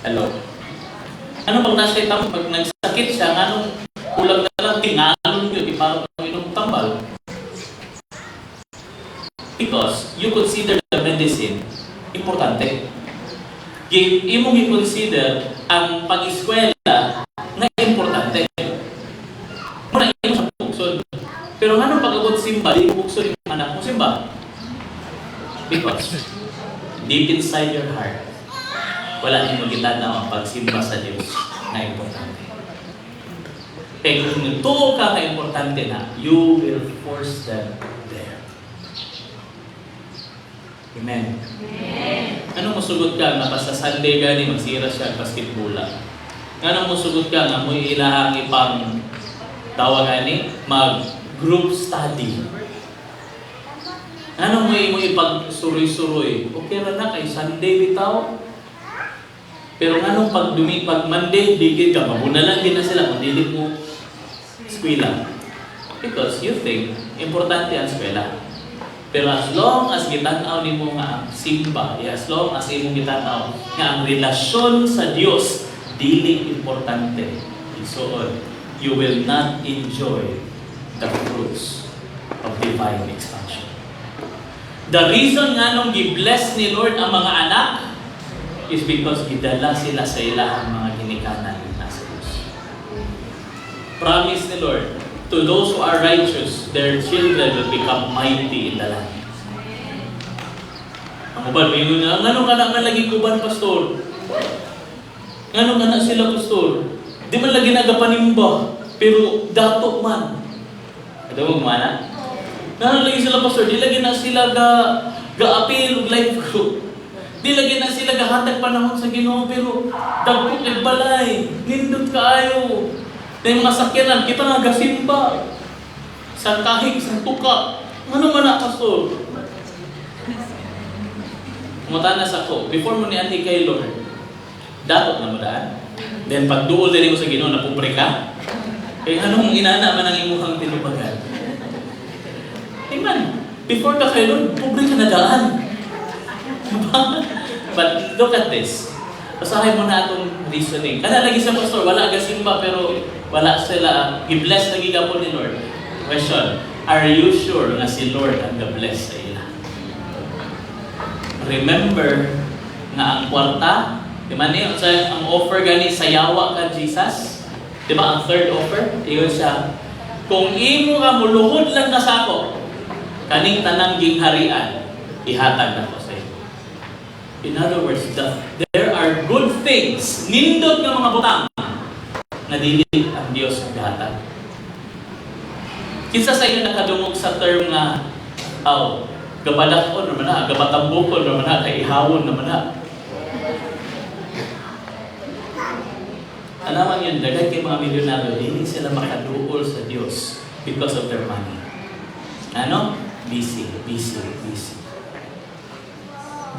Hello? Ano pag nasa itang, pag nagsakit siya, anong kulang na lang, tingalon yun, parang inom tambal. Because you consider the medicine importante. Imong i-consider ang pag-eskwela na importante. Muna imo sa pugsod. Pero nga nung pag-abot simba, di mo pugsod yung anak mo simba. Because deep inside your heart, wala nimo gitanaw ang pagsimba sa Diyos na importante. Kaya kung ito ka ka-importante na, you will force them there. Amen. Anong musugot ka nga basta Sunday gani magsira siya basketball? Anong musugot ka nga mo ilahang ipang tawag gani mag group study? Anong mo ipag suroy-suroy? Okay ra na kay Sunday bitaw. Pero anong pag Monday digid ka mabunalan din na sila kung dili mo eskwela. Because you think importante ang eskwela. Pero as long as gitanaw ni mo nga ang simba, as long as imong gitanaw nga ang relasyon sa Dios dili importante, isuod, you will not enjoy the fruits of divine expansion. The reason nga nung gi-bless ni Lord ang mga anak is because gidala sila sa ilahang mga ginikanan na sa Diyos. Promise ni Lord, to those who are righteous, their children will become mighty in the land. Ang uban, may nga, ngano ka na lagi kuban, pastor? Ngano ka na sila, pastor? Di man lagi nagapanimba, pero dato man. Ito mo kumana? Ngano lagi sila, pastor? Di lagi na sila ga-appeal og life group. Di lagi na sila gahatag panahon sa Ginoo, pero dagko kay balay, nindot kaayo. Dahil mga sakyanan, kita nga gasimba. Sa kahig, sa tuka. Ano man na, pastor? Mutana sa ko, before mo ni Ate kay Lord, datot na mo daan. Then pag duol din mo sa Ginoo, napubre ka. Kaya anong inana man ang imuhang tinubagan? Amen. Before ka kay Lord, pubre ka na daan. But look at this. Basahin mo na itong reasoning. Kana lagi sa pastor, wala gasimba pero wala sila. I-bless lagi ka po ni Lord. Question, are you sure na si Lord ang ga-bless sa ila? Remember nga ang kwarta, di ba niyo, ang offer gani sayawa ka Jesus? Di ba ang third offer? Iyon siya, kung imo ka muluhod lang na sa ako, kaning tanang gingharian, ihatag na ko sa iyo. In other words, there are good things, nindot ng mga butang, na dili ang Diyos ang gahatag. Kinsa sa inyo nakadungog sa term nga, gabalakon naman na, gabatambukon naman na, kaihawon naman na. Alaman yun, dagay kay mga milyonaryo, hindi sila makaduol sa Diyos because of their money. Ano? Busy.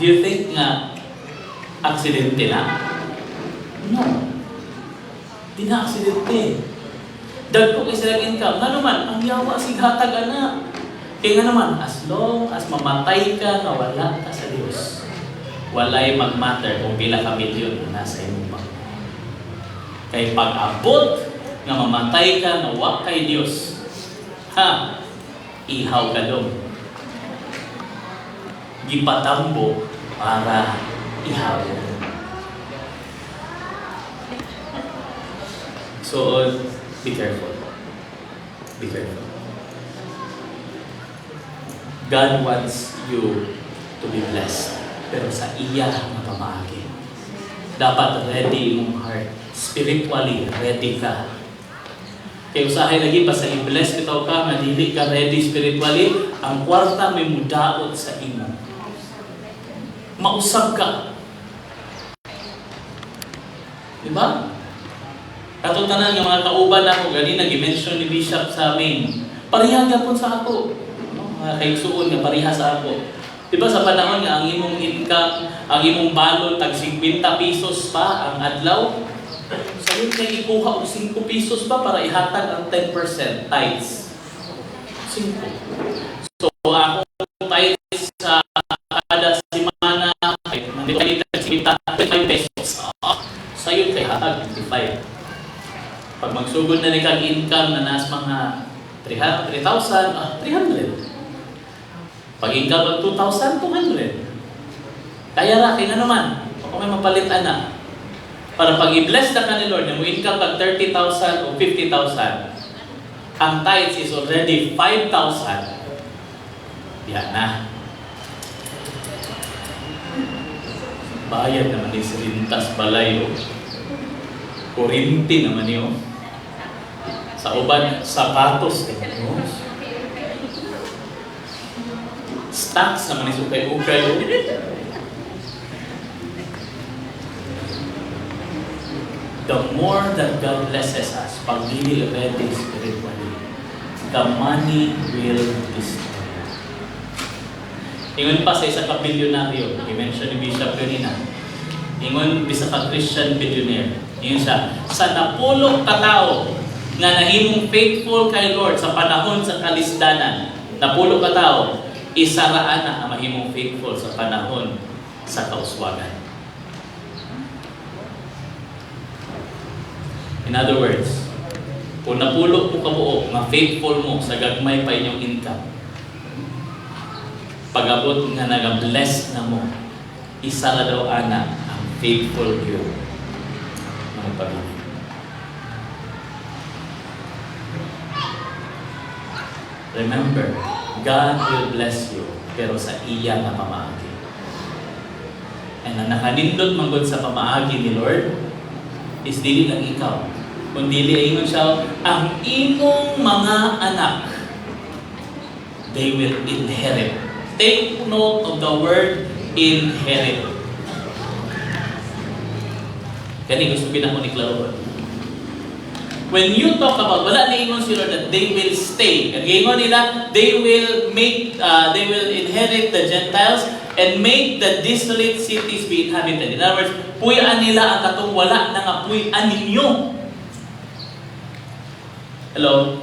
Do you think nga aksidente na? No. Di na aksidente. Dagko kay silang income. Nga naman, ang yawa sighatag na. Kaya nga naman, as long as mamatay ka na wala ka sa Diyos, walay mag-matter kung pila ka milyon na nasa iyong bangko. Kaya pag-abot na mamatay ka na wala kay Diyos, ihaw ka doon. Gipatambo para ihaw. So, be careful. Be careful. God wants you to be blessed. Pero sa iya na pamaagi. Dapat ready yung heart. spiritually ready ka. Kaya usahay lagi pa sa i-bless bitaw ka, madili ka ready spiritually, ang kwarta may mudaot sa imo. Mausap ka. Diba? Katong tanan nga mga kauban ako, gani nag-mention ni Bishop sa amin, parihang yapon sa ako. Mga kaigsuon nga pariha sa ako. Diba sa panahon nga ang imong income, ang imong balon, tag 50 pesos pa ang adlaw, sabi kay ikuha og 5 pesos pa para ihatag ang 10% tithes. 5. So ako tithes sa kada semana, nandito kami tag 5 pesos. Sayo kay hatag 25. Pag magsugod na ni kang income na nas mga 3,000, 300. Pag income ng 2,000, 200. Kaya ra, kaya naman, kung may mapalitan na. Para pag i-bless na ka ni Lord, na mo income pag 30,000 o 50,000, ang tithes is already 5,000. Yan na. Bayad naman ni Silintas Balay, Kurinti naman yun. Sa uban, sapatos. Stocks naman ni Sukay-Ukay. The more that God blesses us, pag hindi ready spiritually, the money will destroy. Ingon pa sa isa ka bilyonaryo, i-mention ni Bishop kanina. Ingon bisa ka Christian billionaire. Ingon siya, sa napulong katao nga nahimong faithful kay Lord sa panahon sa kalisdanan, napulong katao, isaraan na ang mahimong faithful sa panahon sa kauswagan. In other words, kung napulo mo kabuo, nga faithful mo sa gagmay pa inyong income, pag-abot nga nag-bless na mo, isa na daw ana ang faithful you ng pamilya. Remember, God will bless you, pero sa iya na pamaagi. And ang nakanindot manggod sa pamaagi ni Lord, is dili lang ikaw. Kung dili ingon siya, ang imong mga anak, they will inherit. Take note of the word inherit. Kani gusto pinako ni Claro. When you talk about, wala na ingon si Lord that they will stay. Ang ingon nila, they will inherit the Gentiles and make the desolate cities be inhabited. In other words, puyan nila ang katong wala na nga puyan ninyo. Hello?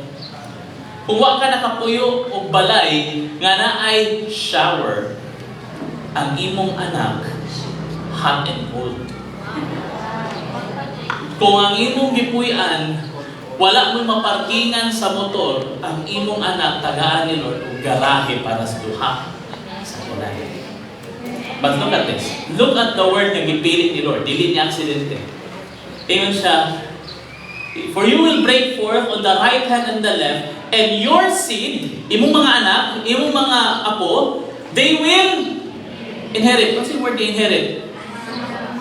Kung wa ka nakapuyo o balay, nga na ay shower, ang imong anak, hot and cold. Kung ang imong gipuyan, wala mo maparkingan sa motor, ang imong anak, tagaan ni Lord, o garahe para sa duha sa kulay. But look at this. Look at the word na gipilit ni Lord. Dili niya aksidente. Tingnan siya, for you will break forth on the right hand and the left, and your seed, imong mga anak, imong mga apo, they will inherit. What's the word inherit?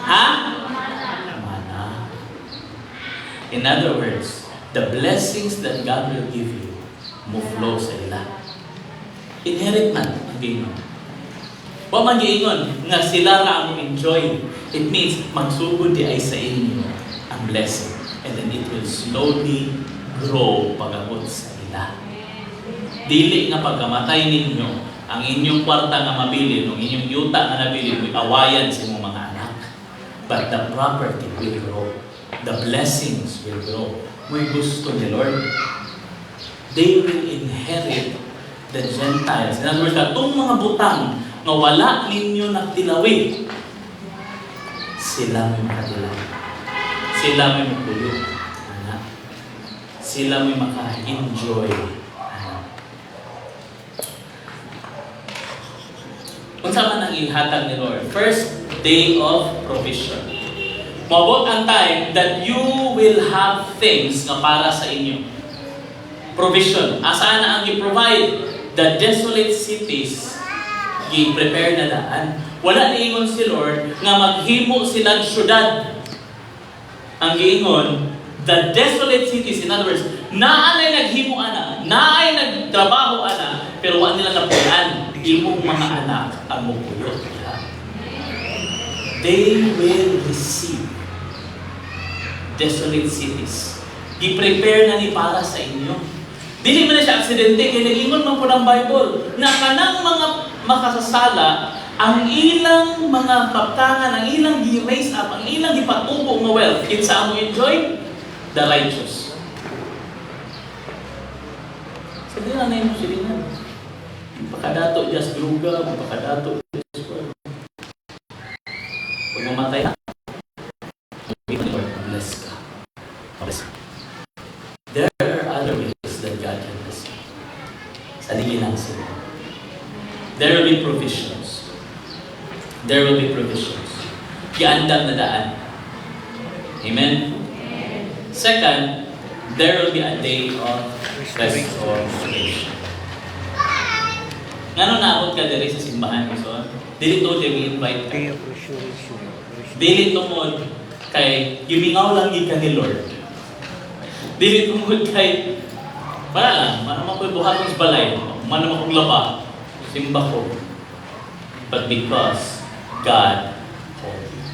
Ha? Mana. In other words, the blessings that God will give you mo flow sa ila. Inherit man ang gingon. Wa man giingon nga sila ra ang enjoy. It means magsugod di ay sa inyo ang blessing. And then it will slowly grow pag-abot sa ila. Dili nga pagkamatay ninyo, ang inyong kwarta nga mabili, ang inyong yuta nga nabili, may awayan sa inyong mga anak. But the property will grow. The blessings will grow. May gusto ni Lord. They will inherit the Gentiles. In other words, itong mga butang nga wala ninyo nagtilawi, sila may makatilawi. Sila may mapuyo. Sila may maka-enjoy. Kung saan man ang ihatag ni Lord? First day of provision. Mabot ang time that you will have things na para sa inyo. Provision. Asaan na ang i-provide? The desolate cities, i-prepare na daan. Wala niingon si Lord nga maghimo silang syudad. ang giingon, the desolate cities, in other words, naanay naghimo ana, naay nagtrabaho ana, pero wa nila napunan, imong mga anak ang mupulot nila. They will receive desolate cities. I-prepare na ni para sa inyo. Dili man na siya aksidente, kaya nag-ingon man po ng Bible, na kanang mga makasasala, ang ilang mga kaptangan, ang ilang gi-raise up, ang ilang gipatubo nga wealth, kinsa mo enjoy? The righteous. Sa dila na yung silingan. Pagkadato, just druga, pagkadato, just work. Pag mamatay na, bless ka. Bless ka. There are other ways that God can bless you. Saligin lang sila. There will be provisions. There will be provisions. Giandam na daan. Amen? Second, there will be a day of restoration. Ngano naabot ka diri sa simbahan so? Dili to invite ka. Dili tungod kay gimingaw lang gid ka ni Lord. Dili tungod kay para lang, man ko'y buhaton sa balay, man kong laba, simba ko. But because God called you.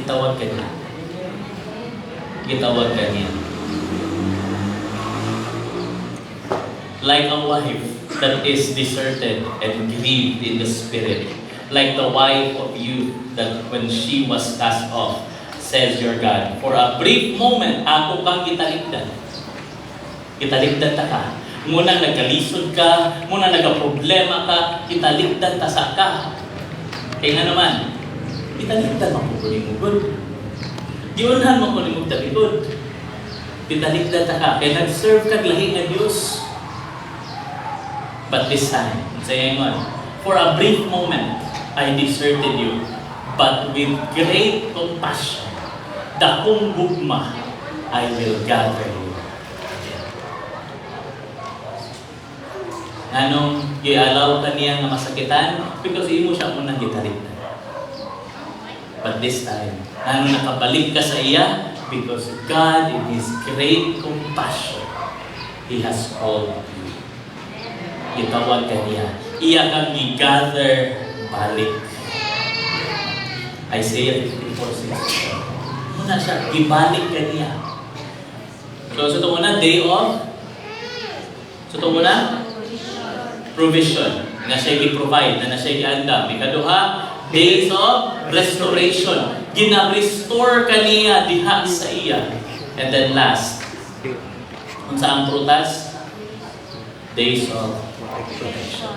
Itawag ka niya. Itawag ka niya. Like a wife that is deserted and grieved in the spirit. Like the wife of youth that when she was cast off, says your God, for a brief moment, ako kang kitaligdan. Kitaligdan ta ka. Muna nagkalisod ka, muna nagka-problema ka, kitaligdan ta sa ka. Kaya nga naman, kitaligdan mo ko ni Mugod. Giunhan mo ko ni Mugod talikod. Kitaligdan ta ka. Kaya nag-serve ka lahi nga Diyos. But this time, sayang nga, for a brief moment, I deserted you. But with great compassion, dakong gugma, I will gather you again. Anong i-allow ka niya nga masakitan? Because imo siya munang gitaligdan. But this time, anong nakabalik ka sa iya? Because God, in His great compassion, He has called you. Itawag ka niya. Iya kang i-gather balik. Isaiah 54:6. Muna siya, ibalik ka niya. So ito muna, day of? So ito muna? Provision. Na siya i-provide, na siya i-andam. Ikaduha, days of restoration. Gina-restore ka niya diha sa iya. And then last, kung saan prutas? Days of protection.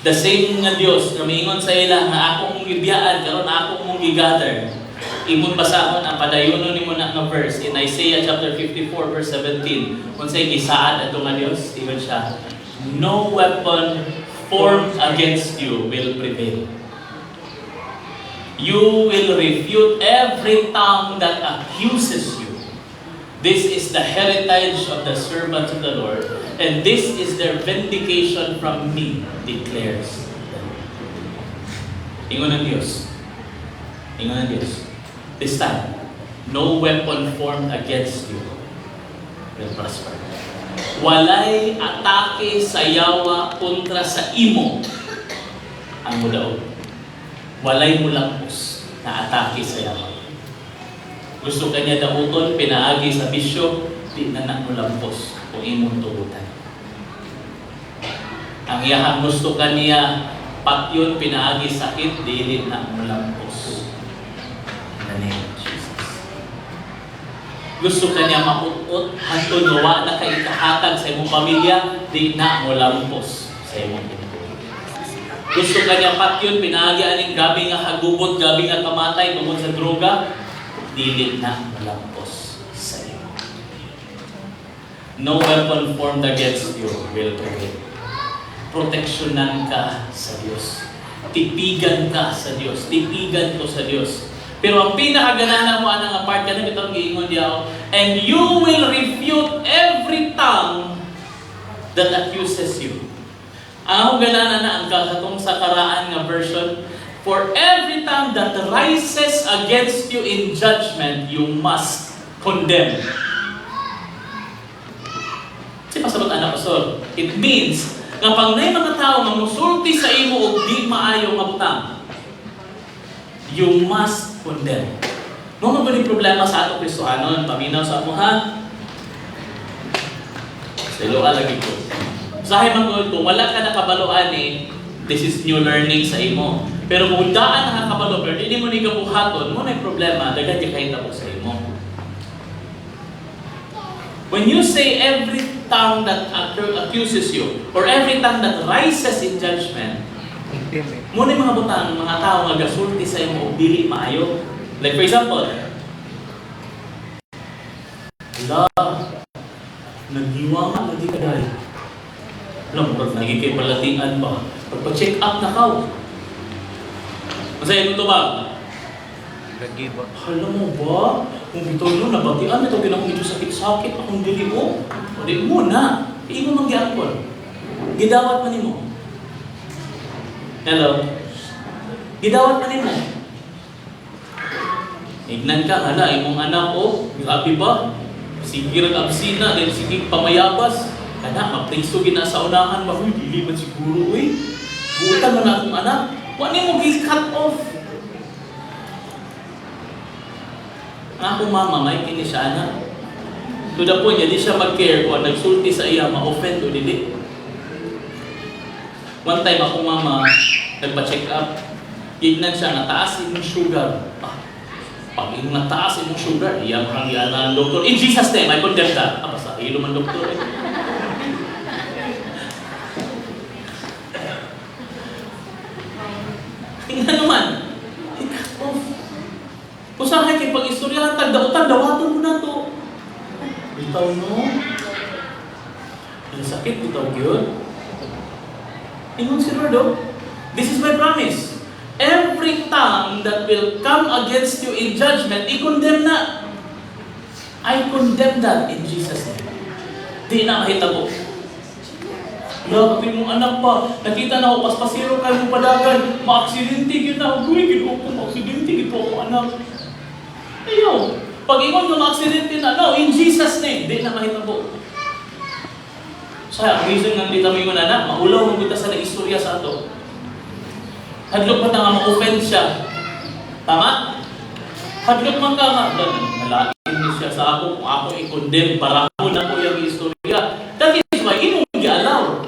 The same nga Diyos na miingon sa ila nga akong mong ibiyaan karon akong mong i-gather. Imong basahon ang padayunon nimo na nga verse in Isaiah chapter 54 verse 17. Unsay gisaad adto nga Dios? Ingon siya, no weapon formed against you will prevail. You will refute every tongue that accuses you. This is the heritage of the servants of the Lord, and this is their vindication from me, declares the Lord. Ingon ng Diyos. Ingon ng Diyos. This time, no weapon formed against you will prosper. Walay atake sa yawa kontra sa imo ang mudaog. Walay mulampos na atake sa yawa. Gusto ka niya damuton, pinaagi sa bisyo, di na mulampos kung imong tugutan. Ang iyahang gusto ka niya, patyon, pinaagi sakit, dili na mulampos. In the name of Jesus. Gusto ka niya maut-ut, hantun, nawa na kaitahatag sa imong pamilya, di na mulampos sa imong pamilya. Gusto ka niya patyon, pinaagi aning gabi nga hagubot, gabi nga kamatay, tungkol sa droga, dili na malampos sa iyo. No weapon formed against you will prevail. Proteksyonan ka sa Diyos. Tipigan ka sa Diyos. Tipigan ko sa Diyos. Pero ang pinakaganahan mo anang apart ka na itong giingon diyaw, and you will refute every tongue that accuses you. Ang ganahan na ang kakatong sa karaan nga version, For every tongue that rises against you in judgment, you must condemn. Kasi pasabot anak pastor, it means nga pag may mga tao nga musulti sa imo og di maayo nga butang, you must condemn. Mo ba ni problema sa ato Kristohanon? Paminaw sa amo ha. Selo lagi ko. Usahay man ko kung wala ka nakabaloan this is new learning sa imo. Pero kung daan nakakabalo pero di mo ni kabuhaton, mo na problema daghan di kahit ako sa imo. When you say every tongue that accuses you or every tongue that rises in judgment, mo na mga butang, mga tao nga gasulti sa imo og dili maayo. Like for example, naghiwa nga lagi ka dahil. Alam mo, nagiging palatingan ba? Pagpa-check up na ka. Masaya mo ito ba? Nag-give up. Alam mo ba? Kung ito nyo, nabatian ito, ginang medyo sakit-sakit akong dili mo. O di mo na. Hindi mo mangyakon. Gidawat man mo. Hello? Gidawat man mo. Ignan ka, hala, imong anak ko, grabe ba? Sige rag-absina, then sige pamayabas. Kana, mapriso gina sa unahan ba? Uy, dili man siguro, uy. Buutan man akong anak. Wala mo gi-cut off. Ang akong mama, may kini siya anak. To the point, hindi siya mag-care kung nagsulti sa iya, ma-offend o dili. One time, akong mama, nagpa-check up. Ignan siya, nataas yung sugar. Pag yung nataas yung sugar, iyan ang yan ng doktor. In Jesus' name, I condemn that. Sa ilo man doktor eh. Tingnan naman. I-cut off. Usahay kayo pag-istoryahan, tagdautan, dawaton mo na to. Bitaw no? Ang sakit, bitaw yun. Ingon si Lord, this is my promise. Every tongue that will come against you in judgment, i-condemn na. I condemn that in Jesus' name. Di na mahitabo. Grabe mong anak pa. Nakita na ako, paspasiro kayo mong padagan. Ma-aksidente yun na. Uy, gino ko, ma-aksidente gito ako anak. Ayaw. Pag ingon mo ma-aksidente na, no, in Jesus' name, di na mahitabo. Sa reason nga dito mo anak, maulaw mong kita sa nag-istorya sa ato. Hadlok man nga ma-offend siya. Tama? Hadlok man ka nga. Nalain niya siya sa ako. Kung ako i-condemn, barako na ko yung istorya. That is why, inong i-allow.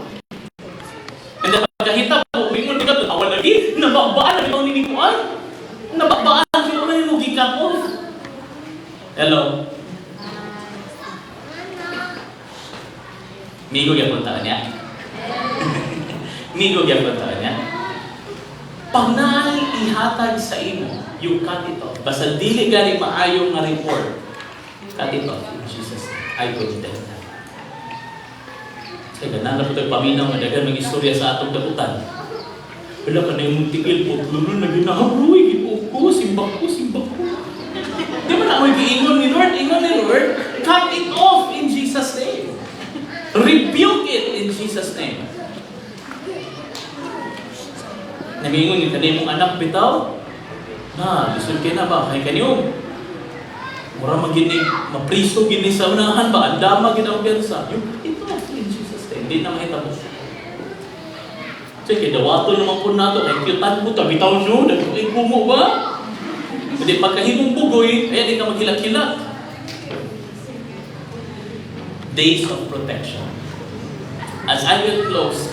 And then pagkahita po, ingon ka ito, awal lagi, nababaan na ibang ninikuan. Nababaan siya na yung lugikan off. Hello? Migo yung puntaan niya. Migo yung puntaan niya. Pag naihatag sa imo, you cut it off. Basta dili gani maayong nga report, cut it off in Jesus' name. I condemn that. Kaya ganang na po tayo paminaw nga dagan mag-istorya sa atong dagutan. Wala ka na yung tigil po, luno na ginahabroy, ginuog ko, simbak ko. Di ba na amoy giingon ni Lord? Ingon ni Lord, cut it off in Jesus' name. Rebuke it in Jesus' name. Namingon yung kanimong anak bitaw. Na, lisod kayo na ba? Kaya kanyo. Mura maginig, mapriso gini sa unahan ba? Andama ginawagyansa. Yung ito, in Jesus' name. Hindi na mahitabo. Sige, dawato naman po nato. Ay, cute-an po. Bitaw nyo. Nagkuling kumo ba? Hindi pagkahimong bugoy, ay hindi ka maghilak-hilak. Days of protection. As I will close,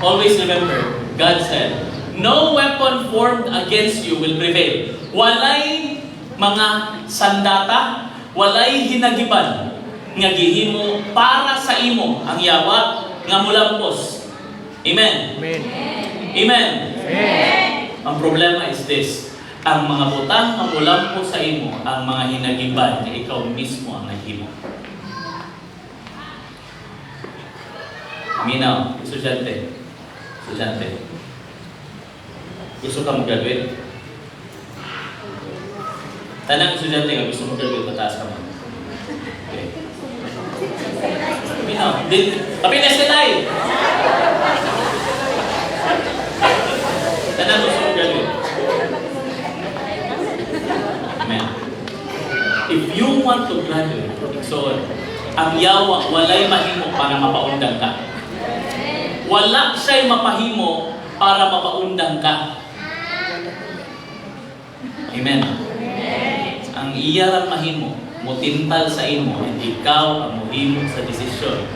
always remember, God said, no weapon formed against you will prevail. Walay mga sandata, walay hinagiban, nga gihimo para sa imo ang yawa nga mulampos. Amen? Amen. Amen? Amen. Ang problema is this, ang mga butang nga mulampos sa imo, ang mga hinagiban, na ikaw mismo ang naghimo. Minaw, estudyante. Gusto ka mag-graduate? Tanang estudyante ka, gusto mag-graduate, pataas ka mo. Okay. Minaw, tapi na sila eh. Tanang gusto mag-graduate. want to graduate. So, ang yawa, walay mahimo para mapaundang ka. Wala siya'y mapahimo para mapaundang ka. Amen. Ang iyarang mahimo, mutintal sa imo, and ikaw ang muhimo sa desisyon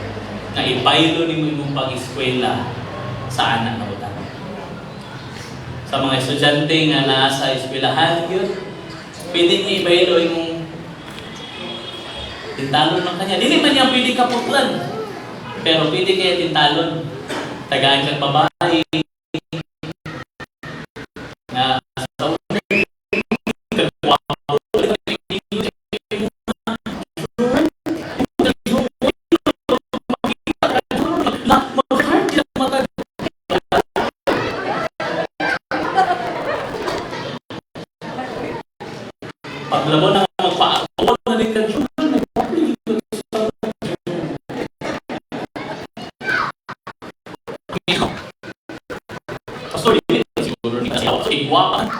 na ibaylo ni mo imong pag-eskwela sa anak na utang. Sa mga estudyante nga naa sa eskwelahan, yun, pwede niya ibaylo imong tintalon ng kanya. Dili man niya pwede kaputlan, pero pwede kaya tintalon. Tagaan kang babae na sa unay kagwapo paglabo na magpa-awal na rin ka dyan. Pastor, siguro ni kasi ako igwapan.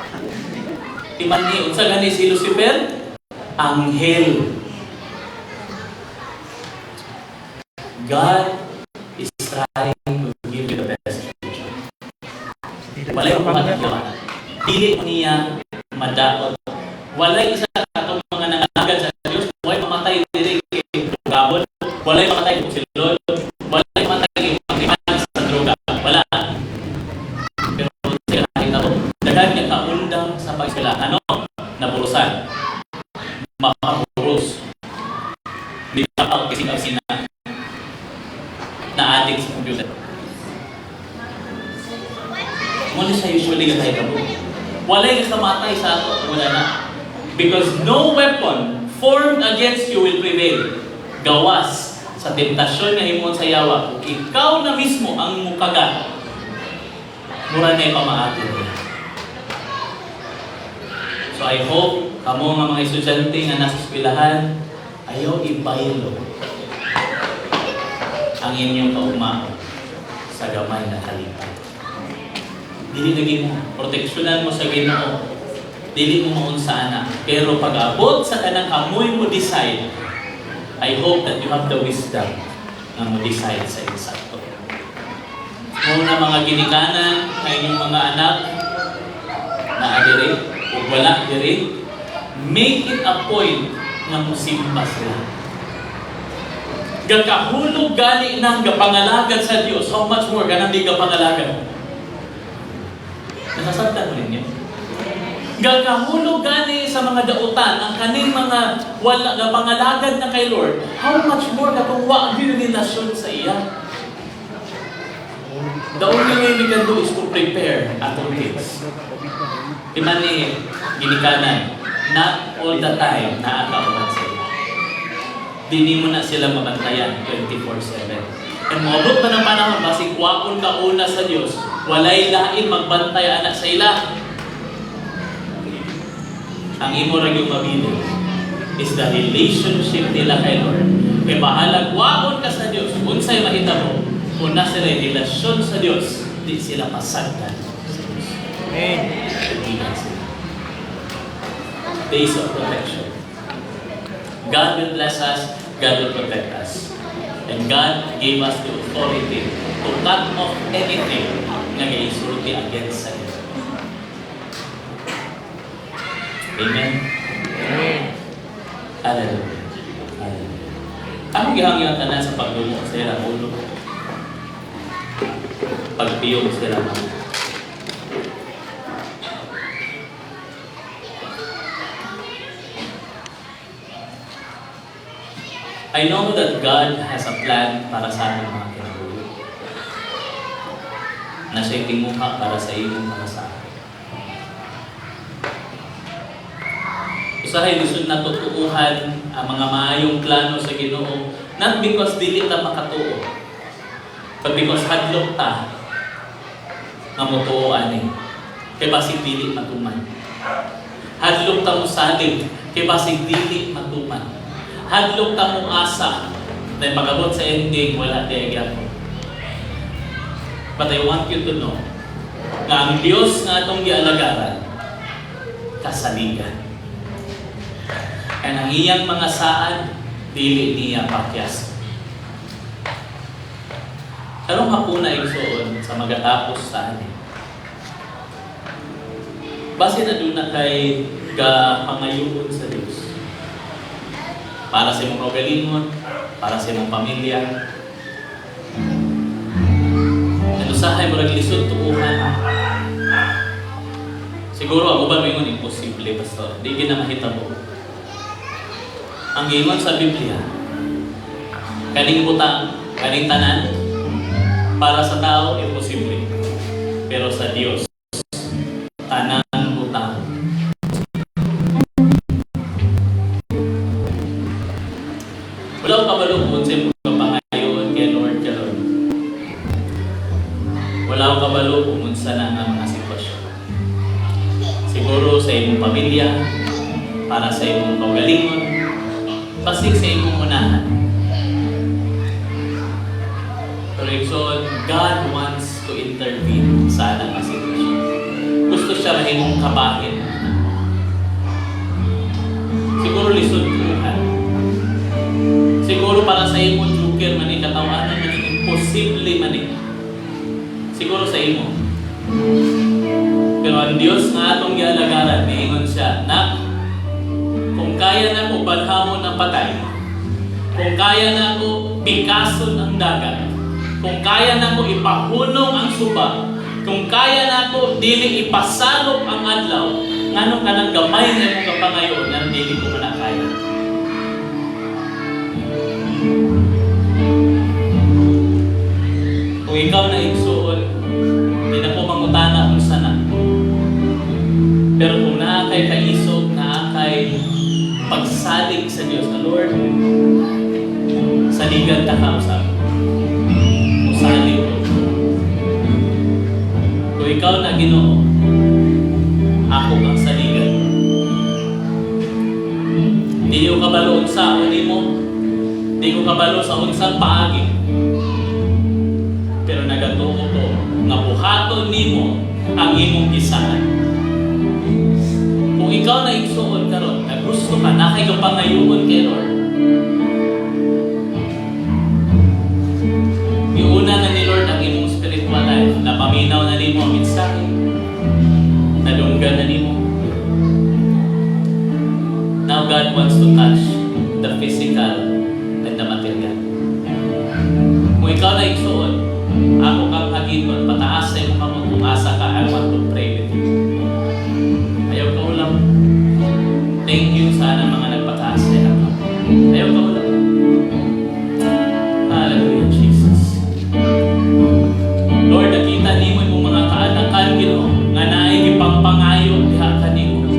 Timan ni, unsa gani si Lucifer? Anghel. God is trying to give you the best future. Walay kumatawa. Dili niya madaot. Walay isa katong mga nangagad sa Diyos. Walay mamatay diri kay gabon. Walay mamatay kung silod. Walay mamatay kay pagkiman sa droga. Wala. Pero sila nakita ko, daghan niya kaundang sa pagsila. Ano? Naburusan. Makaburos. Hindi ka pa kasi na-addict sa computer. Muna siya usually ka tayo kabo. Walay ka kamatay sa ato. Wala na. Because no weapon formed against you will prevail. Gawas sa tentasyon nga himon sa yawa. Kung ikaw na mismo ang mukagat, mura na ipamaatin. So I hope kamo nga mga estudyante nga nasa eskwelahan, ayaw ibaylo ang inyong kaugmao sa gamay na kalipan. Dili lagi mo, proteksyonan mo sa Ginoo. Dili mo maunsa na. Pero pag-abot sa kanang amoy mo decide, I hope that you have the wisdom na mo decide sa insakto. Muna mga ginikanan, na inyong mga anak na adiri, o wala diri, make it a point na musimba sila. Gakahulog gali ng gapangalagan sa Diyos, how much more ganang di gapangalagan? Nasasabtan mo ninyo? Gagahulog gani sa mga dautan ang kaning mga wala gapangalagan na kay Lord, how much more katong wa din relasyon sa iya? The only way we can do is to prepare our kids. Imani ginikanan, not all the time naakaulan sa iya. Dini mo na sila mabantayan 24/7. And moabot pa ng panahon, basig wapon ka una sa Diyos, walay lain magbantay anak sa ila. Ang imo ra gyud mabili is the relationship nila kay Lord. Kay bahalag wapon ka sa Diyos, unsay mahitabo, una sila relasyon sa Diyos, di sila pasagdan sa Diyos. Amen. Days of protection. God will bless us, God will protect us. And God gave us the authority to cut off anything na nag-isulti against sa Diyos. Amen? Amen. Hallelujah. Hallelujah. Ano gihangyan tanan sa paglumo sa ilang ulo? Pagpiyong sa ilang ulo. I know that God has a plan para sa ating mga kinabuhi. Na siya'y timuha para sa iyo, para sa akin. Usahay lisod na tutuuhan ang mga maayong plano sa Ginoo, not because dili ta makatuo, but because hadlok ta nga motuo ani. Kay basig dili matuman. Hadlok ta mo salig, kay basig dili matuman. Hadlok ta mo asa na pag-abot sa ending wala tayo gyapon. But I want you to know na ang Diyos nga atong gialagaran kasaligan. Kaya ang iyang mga saad, dili niya pakyas. Karong hapuna igsoon sa magatapos sa ani. Base na doon na kay pangayuon sa Diyos. Para sa imong kaugalingon, para sa imong pamilya. Usahay mo naglisod tuuhan. Siguro ako ba may imposible, pastor? Di na mahitabo. Ang gingon sa Biblia, kaning butang, kaning tanan, para sa tao, imposible. Pero sa Diyos, tanan butang. Wala ko kabalo kung sa mga pangayon kay Lord ka Lord. Wala ko kabalo kung unsa na ang mga sitwasyon. Siguro sa imong pamilya, para sa imong kaugalingon, pasig sa imong unahan. Pero igsoon, God wants to intervene sa anang sitwasyon. Gusto siya na imong kabahin. Siguro lisod buhan. Siguro para sa imong joker man katawanan man imposible man. Siguro sa imo. Pero ang Diyos nga atong gialagaran, niingon siya, na kung kaya na ko banhamon ng patay, kung kaya na ko bikason ang dagat, kung kaya na ko ipahunong ang suba, kung kaya na ko dili ipasalop ang adlaw, nganong kanang gamay nga imong kapangayon nga dili ko na kaya. Kung ikaw na igsuon, hindi na po mangutana kung sana. Pero kung naakay kaisog, naakay pagsalig sa Diyos na Lord, saligan ka kausap. Musalig ko. Kung ikaw na Ginoo, ako ang saligan. Hindi ko kabalo sa uni mo, hindi ko kabalo sa unsang paagi. Pero nagatuo ko, nga buhaton nimo ang imong gisahan. Kung ikaw na igsuon karon, na gusto ka na kay kapangayoon kay Lord, iuna na ni Lord ang imong spiritual life, napaminaw na nimo ang mensahe, nalunggan na nimo. Now God wants to touch the physical and the material. Kung ikaw na igsuon, ako kang hagiton, pataas sa imong kamot, kung asa ka, I want to pray with you. Ayaw ka ulam. Thank you sana mga nagpataas sa imong kamot. Ayaw ka ulam. Hallelujah, Jesus. Lord, nakita nimo yung mga kaanakan, Ginoo, nga naay gipangpangayo diha kanimo.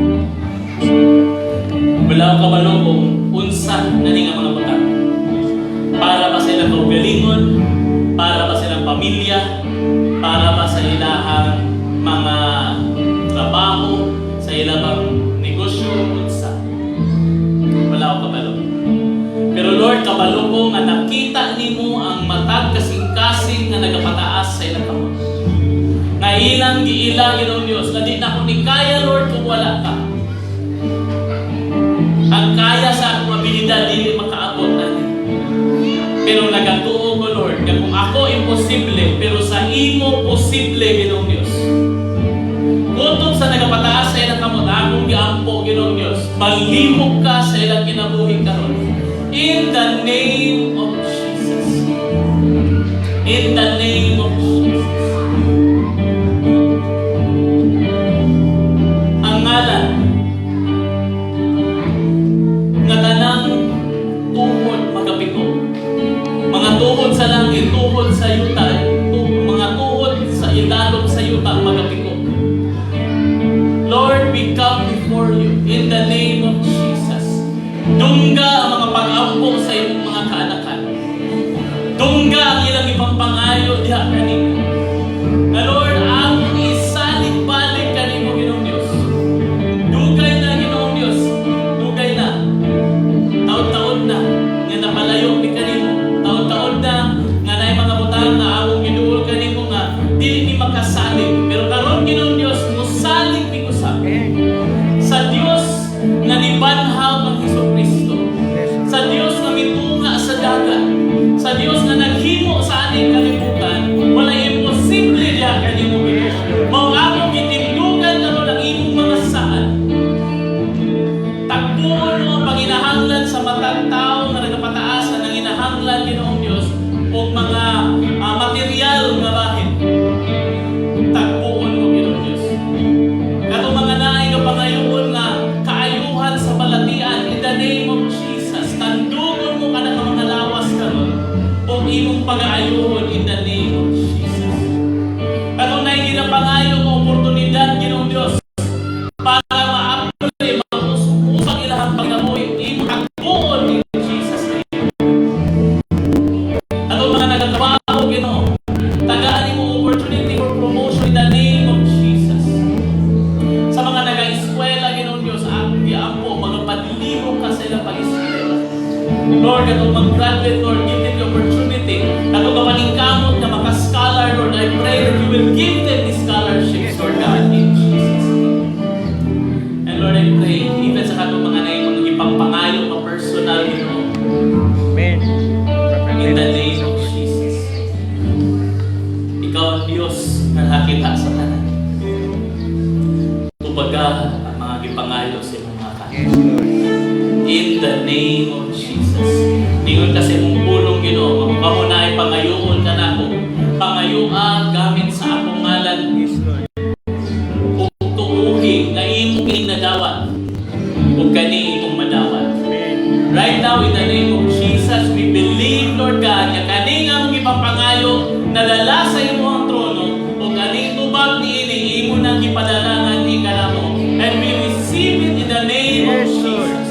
Wala ka ba kung unsa na ni nga mga butang? Para ba sa ilang kaugalingon? Para ba sa ilang pamilya? Para ba sa ilahang mga trabaho? Sa ilang negosyo? Unsa? Wala ko kabalo. Pero Lord, kabalo ko nga nakita nimo ang matag kasing-kasing nga nagapataas sa ilang kamot. Nga ilang giila Ginoong Dios, nga di na ko ni kaya Lord kung wala ka. Ang kaya sa akong abilidad dili makaabot ani. Pero nagatuo ko Lord, nga kung ako imposible, pero sa imo posible Ginoong Dios. Kutob sa nagapataas sa ilang kamot, akong giampo Ginoong Dios, malimog ka sa ilang kinabuhi karon. In the name of Jesus. In the name of Jesus. Ang ngalan nga tanang tuhod magapiko. Mga tuhod sa langit, tuhod sa yuta, mga tuhod sa ilalong sa yuta magapiko. Lord, we come before you in the name of Jesus. Dungga ang mga pag-ampo sa iyong mga kaanakan. Dungga ang ilang ibang pangayo diha kanimo. Na Lord, ang isalig balik kanimo Ginoong Dios. Dugay na Ginoong Dios. Dugay na. Taon-taon na nga napalayo ni kanimo. Taon-taon na nga naay mga butang na akong giduol kanimo nga dili ni makasalig. Pero karon Ginoong Dios, musalig ni usab. Sa Dios nga nibanhaw ang Hesus kinahanglan Ginoong Dios og mga material nga bahin. Tagpuon mo Ginoong Dios. Kato mga naay nga pangayoon nga kaayuhan sa balatian in the name of Jesus. Tandugon mo ka na mga lawas karon og imong pag-aayuhon in the name of Jesus. Kato naay ginapangayo nga oportunidad Ginoong Dios para ma-upgrade, mag-usang ilahang pagkamoy, imong tagpuon in Jesus name. Kato mga nagtrabaho Ginoo, tagaan mo opportunity for promotion in the name of Jesus. Sa mga nag-eskwela Ginoong Dios, akong giampo mga padlihok ka sa ilang pag-eskwela. Lord, katong mag-graduate, Lord, give them the opportunity. Katong kamaningkamot na maka-scholar, Lord, I pray that you will give them the scholarships, Lord God, in Jesus name. And Lord, I pray, even sa katong mga naimang ipangpangayo ka personal, Ginoo, Amen. in the name of Jesus. Ikaw ang Diyos na nakita sa tanan. Tubaga ang mga gipangayo sa imong mga kanan. Yes, Lord. In the name of Jesus. Ningon kasi mong pulong Ginoo, mamunay pangayoon ka nako. Pangayuan gamit sa akong ngalan. Yes, Lord. Ug tuuhi nga imong ginadawat. Ug kani imong madawat. Amen. Right now, in the name of Jesus, we believe, Lord God, na kani nga mong ipapangayo nalala sa imong trono o kani tubag ni ini imo nang ipadalangan ni kanamo. And we receive it in the name of Yes, Lord. Jesus.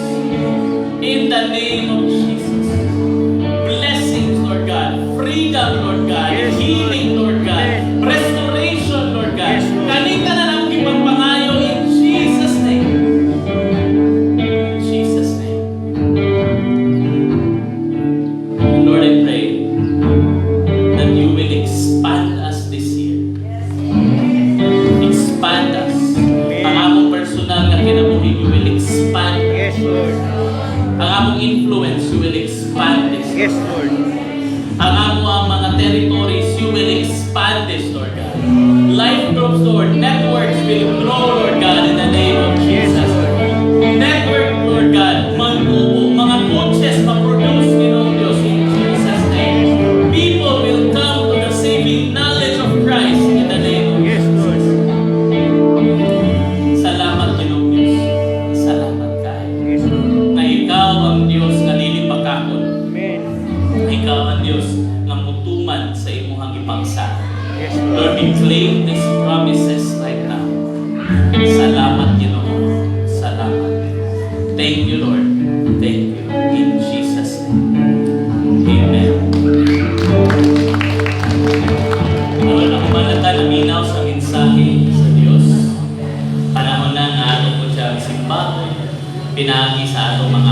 In the name of Jesus. Blessings, Lord God. Freedom, Lord God. Yes, Healing, Lord God. Amen. Restoration, Lord God. Yes, Lord. Kanita na lang ipagpangayo in Jesus' name. In Jesus' name. Lord, I pray that you will expand us this year. Expand us. Ang among personal na kinabuhi, you will expand. Yes, Lord. Ang among influence, you will expand this. Yes, Lord. Ang among mga territories, you will expand this, Lord God. Life groups, Lord, networks will grow, Lord God, in the name of Yes, Jesus. Lord. Network, Lord God, manubo, mga coaches, ma-produce, Ginoong Diyos, in Jesus' name. People will come to the saving knowledge of Christ in the name of Yes, Lord. Salamat, Ginoong Diyos. Salamat kayo. Yes, Lord. Na ikaw ang Diyos na lilipakakon. Amen. Na ikaw ang Diyos na mutuman sa imuhang ipangsa. Yes, Lord, Lord. we claim these promises right now. Salamat, Ginoo. Salamat. Thank you, Lord. Thank you. In Jesus' name. Amen. Lord, ako malata na minaw sa mensahe sa Diyos. Panahon na nga ato po siya simbahan, pinagi sa atong mga